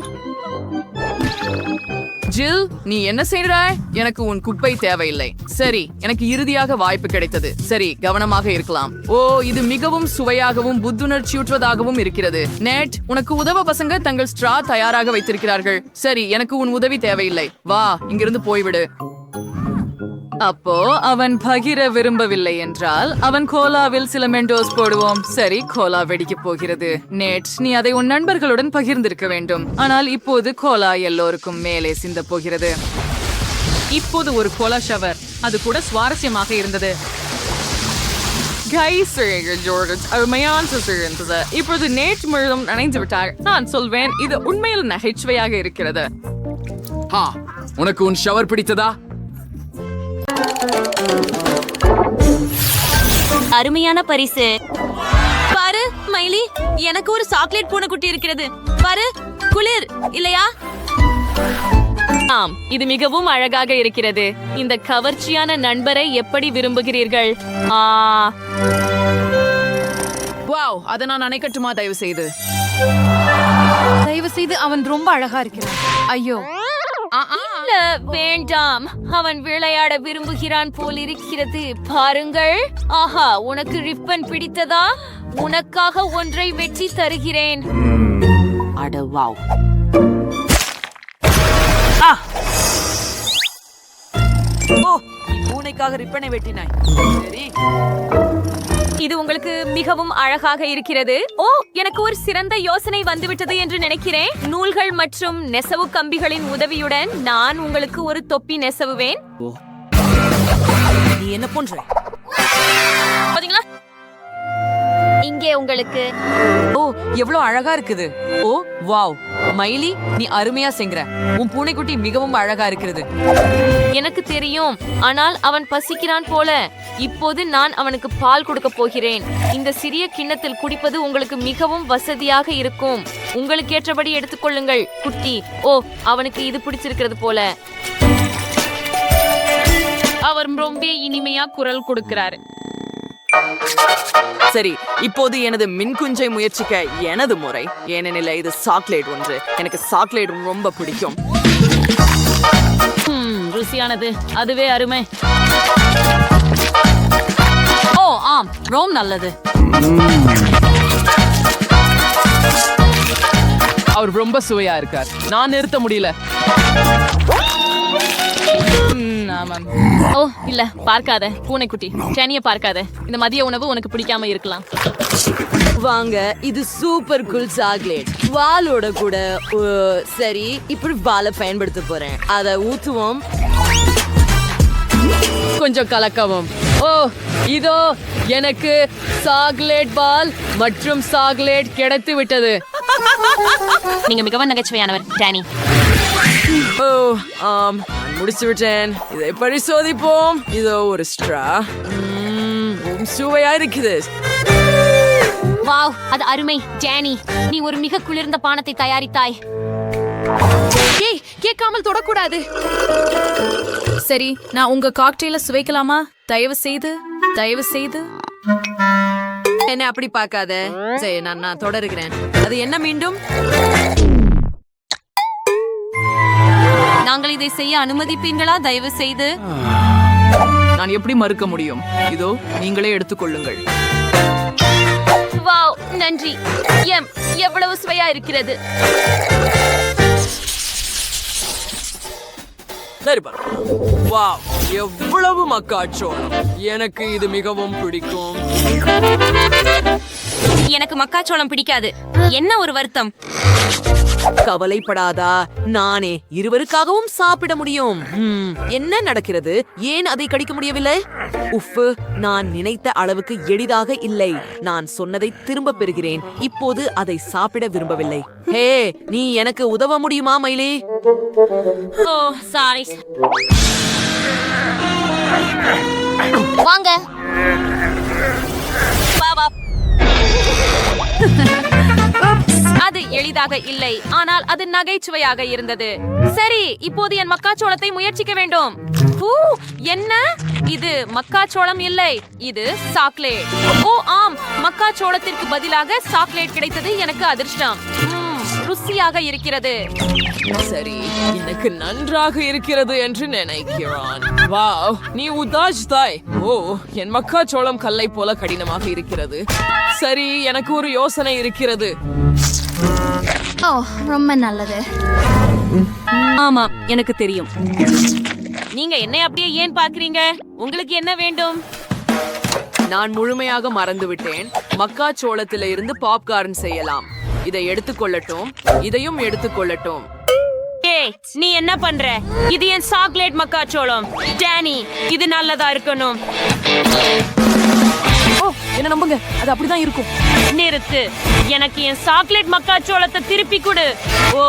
ஜில், நீ என்ன செய்கிறாய்? எனக்கு உன் குப்பை தேவையில்லை. சரி, எனக்கு இறுதியாக வாய்ப்பு கிடைத்தது. சரி, கவனமாக இருக்கலாம். ஓ, இது மிகவும் சுவையாகவும் புத்துணர்ச்சியூற்றுவதாகவும் இருக்கிறது. நெட், உனக்கு உதவ பசங்க தங்கள் ஸ்ட்ரா தயாராக வைத்திருக்கிறார்கள். சரி, எனக்கு உன் உதவி தேவையில்லை. வா, இங்கிருந்து போய்விடு. அப்போ அவன் பகிர விரும்பவில்லை என்றால் அவன் கோலாவில் சில மெண்டோஸ் போடுவோம். சரி, கோலா வெடிக்கப் போகிறது. நெட், நீ அதை உன் நண்பர்களுடன் பகிர்ந்திருக்க வேண்டும். ஆனால் இப்போது கோலா எல்லோருக்கும் மேலே சிந்த போகிறது. இப்போது ஒரு கோலா ஷவர். அது கூட சுவாரஸ்யமாக இருந்தது. இப்போது நேற்று முழுவதும் நனைந்து விட்டார். நான் சொல்வேன், இது உண்மையில் நகைச்சுவையாக இருக்கிறது. ஹா, உனக்கு உன் ஷவர் பிடித்ததா? அருமையான பரிசு. பாரு மைலி, எனக்கு ஒரு சாக்லேட் பூனைக்குட்டி இருக்கிறது. பாரு, குளிர் இல்லையா? ஆம், இது மிகவும் அழகாக இருக்கிறது. இந்த கவர்ச்சியான நண்பரை எப்படி விரும்புகிறீர்கள்? வாவ், அதை நான் அணைக்கட்டுமா? தயவு செய்து. தயவு செய்து, அவன் ரொம்ப அழகா இருக்கிறான். ஐயோ, இல்ல, வேண்டாம். அவன் விளையாட விரும்புகிறான் போல் இருக்கிறது. பாருங்கள். ஆஹா, உனக்கு ரிப்பன் பிடித்ததா? உனக்காக ஒன்றை வெட்டி தருகிறேன். அட வாவ். ஓ, நீ பூனைக்காக ரிப்பனை வெட்டினாய். சரி, இது உங்களுக்கு மிகவும் அழகாக இருக்கிறது. ஓ, எனக்கு ஒரு சிறந்த யோசனை வந்துவிட்டது என்று நினைக்கிறேன். நூல்கள் மற்றும் நெசவு கம்பிகளின் உதவியுடன் நான் உங்களுக்கு ஒரு தொப்பி நெசவுவேன். நீ என்ன பண்ற? பாத்தீங்களா? இங்கே உங்களுக்கு. ஓ, எவ்வளவு அழகா இருக்குது. ஓ வாவ், மைலி, நீ அருமையா செய்கிற. உன் பூனைக்குட்டி மிகவும் அழகா இருக்கிறது. எனக்கு தெரியும், ஆனால் அவன் பசிக்கிறான் போல. இப்போது நான் அவனுக்கு பால் கொடுக்க போகிறேன். இந்த சிறிய கிண்ணத்தில் குடிப்பது உங்களுக்கு மிகவும் வசதியாக இருக்கும். உங்களுக்கு ஏற்றபடி எடுத்துக்கொள்ளுங்கள் குட்டி. ஓ, அவனுக்கு இது பிடிச்சிருக்கிறது போல. அவர் ரொம்ப இனிமையா குரல் கொடுக்கிறாரு. சரி, இப்போது எனது மின்குஞ்சை முயற்சிக்க எனது முறை. ஏனெனில் இது சாக்லேட் ஒன்று. எனக்கு சாக்லேட் ரொம்ப பிடிக்கும். ருசியானது, அதுவே அருமை. ஓ ஆம், ரோம் நல்லது. அவர் ரொம்ப சுவையா இருக்கார். நான் நிறுத்த முடியல. ஆமாம். ஓ இல்ல, பார்க்காத பூனைக்குட்டி. டேனிய பார்க்காத. இந்த மதிய உணவு உனக்கு பிடிக்காம இருக்கலாம். வாங்க, இது சூப்பர் கூல் சாக்லேட். வாலோட கூட. சரி, இப்படி வாலை பயன்படுத்த போறேன். அதை ஊத்துவோம், கொஞ்சம் கலக்கவும். ஓ, இதோ எனக்கு சாக்லேட் பால் மற்றும் சாக்லேட் கிடைத்து விட்டது. நீங்க மிகவும் நகைச்சுவையானவர் டேனி. ஓ ஆம், நான் முடிச்சு விட்டேன். இதை பரிசோதிப்போம். இதோ ஒரு ஸ்ட்ரா. சுவையா இருக்குது. வாவ், அது அருமை. டேனி, நீ ஒரு மிக குளிர்ந்த பானத்தை தயாரித்தாய். ஏய், கேட்காமல் தொடக்கூடாது. சரி, நான் உங்க காக்டெயில சுவைக்கலாமா? தயவு செய்து, தயவு செய்து. என்ன அப்படி பார்க்காத. சரி, நான் தொடருகிறேன். அது என்ன மீண்டும்? நாங்கள் இதை செய்ய அனுமதிப்பீர்களா? தயவு செய்து. நான் எப்படி மறுக்க முடியும்? இதோ நீங்களே எடுத்துக்கொள்ளுங்கள். வாவ், நன்றி. எவ்வளவு சுவையா இருக்கிறது. வாவ், எவ்வளவு மக்காச்சோளம். எனக்கு இது மிகவும் பிடிக்கும். எனக்கு மக்காச்சோளம் பிடிக்காது. என்ன ஒரு வருத்தம். கவலைப்படாதா, நானே இருவருக்காகவும் சாப்பிட முடியும். என்ன நடக்கிறது? ஏன் அதை கடிக்க முடியவில்லை? உஃப், நான் நினைத்த அளவுக்கு எளிதாக இல்லை. நான் சொன்னதை திரும்ப பெறுகிறேன். இப்போது அதை சாப்பிட விரும்பவில்லை. ஹே, நீ எனக்கு உதவ முடியுமா மைலி? ஓ சாரி. வாங்க. அது எளிதாக இல்லை, ஆனால் அது நகைச்சுவையாக இருந்தது. சரி, இப்போது என் மக்காச்சோளத்தை முயற்சிக்க வேண்டும். என்ன இது? மக்காச்சோளம் இல்லை, இது சாக்லேட். ஓ ஆம், மக்காச்சோளத்திற்கு பதிலாக சாக்லேட் கிடைத்தது. எனக்கு அதிர்ஷ்டம். ருசியாக இருக்கிறது. சரி, எனக்கு நன்றாக இருக்கிறது என்று நினைக்கிறான். வாவ், நீ உதாஜ் தாய். ஓ, என் மக்காச்சோளம் கல்லை போல கடினமாக இருக்கிறது. சரி, எனக்கு ஒரு யோசனை இருக்கிறது. ஓ, ரொம்ப நல்லது. ஆமா, எனக்கு தெரியும். நீங்க என்னை அப்படியே ஏன் பாக்குறீங்க? உங்களுக்கு என்ன வேண்டும்? நான் முழுமையாக மறந்துவிட்டேன். மக்காச்சோளத்தில இருந்து பாப்கார்ன் செய்யலாம். இதை எடுத்துக்கொள்ளட்டும், இதையும் எடுத்துக்கொள்ளட்டும். ஏய், நீ என்ன பண்ற? இது என் சாக்லேட் மக்காச்சோளம். டேனி, இது நல்லதா இருக்கணும். ஓ, என்ன நம்புங்க, அது அப்படிதான் இருக்கும். நிறுத்து. எனக்கு என் சாக்லேட் மக்காச்சோளத்தை திருப்பி கொடு. ஓ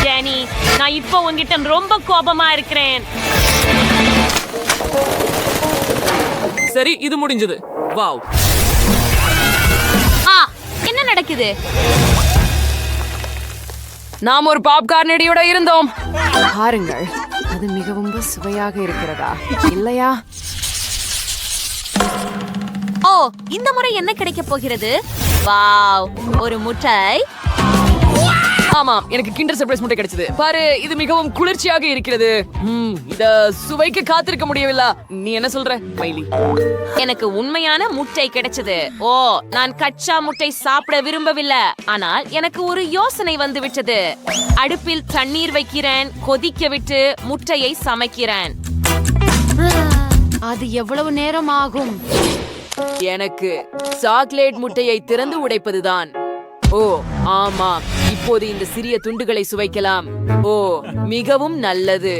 டேனி, நான் இப்போ உன்கிட்ட ரொம்ப கோபமா இருக்கிறேன். சரி, இது முடிஞ்சது. வாவ், என்ன நடக்குது? நாம் ஒரு பாப்கார்ன் இடையோட இருந்தோம். பாருங்கள், அது மிகவும் சுவையாக இருக்கிறதா இல்லையா? ஓ, இந்த முறை என்ன கிடைக்க போகிறது? வாவ், ஒரு முட்டை. ஆமாம், எனக்கு கிண்டர் சர்ப்ரைஸ் முட்டை கிடைச்சது. பாரு, இது மிகவும் குளிர்ச்சியாக இருக்கிறது. இத சுவைக்க காத்திருக்க முடியவில்லை. நீ என்ன சொல்ற மைலி? எனக்கு உண்மையான முட்டை கிடைச்சது. ஓ, நான் கச்சா முட்டை சாப்பிட விரும்பவில்லை, ஆனால் எனக்கு ஒரு யோசனை வந்து விட்டது. அடுப்பில் தண்ணீர் வைக்கிறேன், கொதிக்க விட்டு முட்டையை சமைக்கிறேன். அது எவ்வளவு நேரம் ஆகும்? எனக்கு சாக்லேட் முட்டையை திறந்து உடைப்பதுதான். ஓ ஆமாம், இப்போது இந்த சிறிய துண்டுகளை சுவைக்கலாம். ஓ, மிகவும் நல்லது.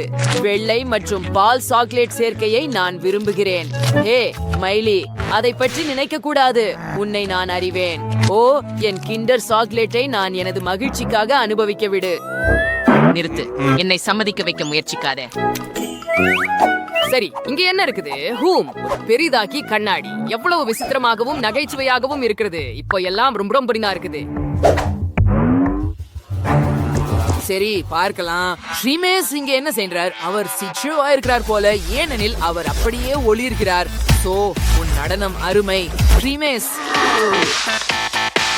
வெள்ளை மற்றும் பால் சாக்லேட் சேர்க்கையை நான் விரும்புகிறேன். ஹே மைலி, அதை பற்றி நினைக்க கூடாது. உன்னை நான் அறிவேன். ஓ, என் கிண்டர் சாக்லேட்டை நான் எனது மகிழ்ச்சிக்காக அனுபவிக்க விடு. நிறுத்து, என்னை சம்மதிக்க வைக்க முயற்சிக்காத. சரி, இங்க என்ன இருக்குது? பெரிதாக்கி கண்ணாடி எவ்வளவு விசித்திரமாகவும் நகைச்சுவையாகவும் இருக்கிறது. இப்போ எல்லாம் ரொம்ப ரொம்ப இருக்குது. சரி, பார்க்கலாம். ஸ்ரீமேஷ் இங்க என்ன செய்றார்? அவர் சிச்சுவா இருக்கிறார் போல, ஏனெனில் அவர் அப்படியே ஒளிர்கிறார். சோ, உன் நடனம் அருமை ஸ்ரீமேஷ்.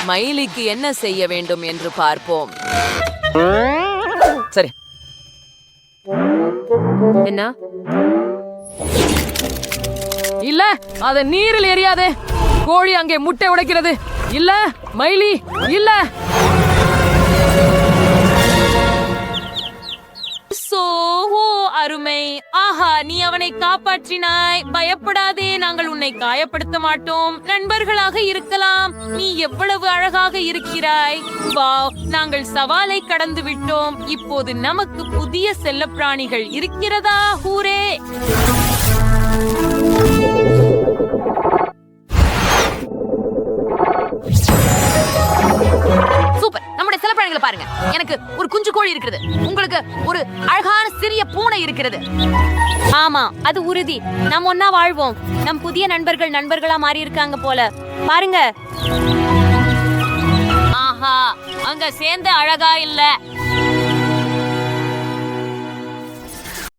மைலிக்கு என்ன செய்ய வேண்டும் என்று பார்ப்போம். சரி, என்ன? இல்ல, அத நீரில் எரியாதே. கோழி அங்கே முட்டை உடைக்கிறது. இல்ல மைலி, இல்ல. அருமை. ஆஹா, நீ அவனை காப்பாற்றினாய். பயப்படாதே, நாங்கள் உன்னை காயப்படுத்த மாட்டோம். நண்பர்களாக இருக்கலாம். நீ எவ்வளவு அழகாக இருக்கிறாய். வாவ், நாங்கள் சவாலை கடந்து விட்டோம். இப்போது நமக்கு புதிய செல்லப்பிராணிகள் இருக்கிறதா? ஹூரே! சூப்பர், நம்முடைய செல்லப்பிராணிகளை பாருங்க. எனக்கு ஒரு குஞ்சு கோழி இருக்கிறது. உங்களுக்கு ஒரு அழகான சிறிய பூனை இருக்கிறது. ஆமா, அது உறுதி. நாம் ஒன்னா வாழ்வோம். நம் புதிய நண்பர்கள் நண்பர்களா மாறி இருக்காங்க போல. பாருங்க. ஆஹா, அங்க சேர்ந்து அழகா இல்ல.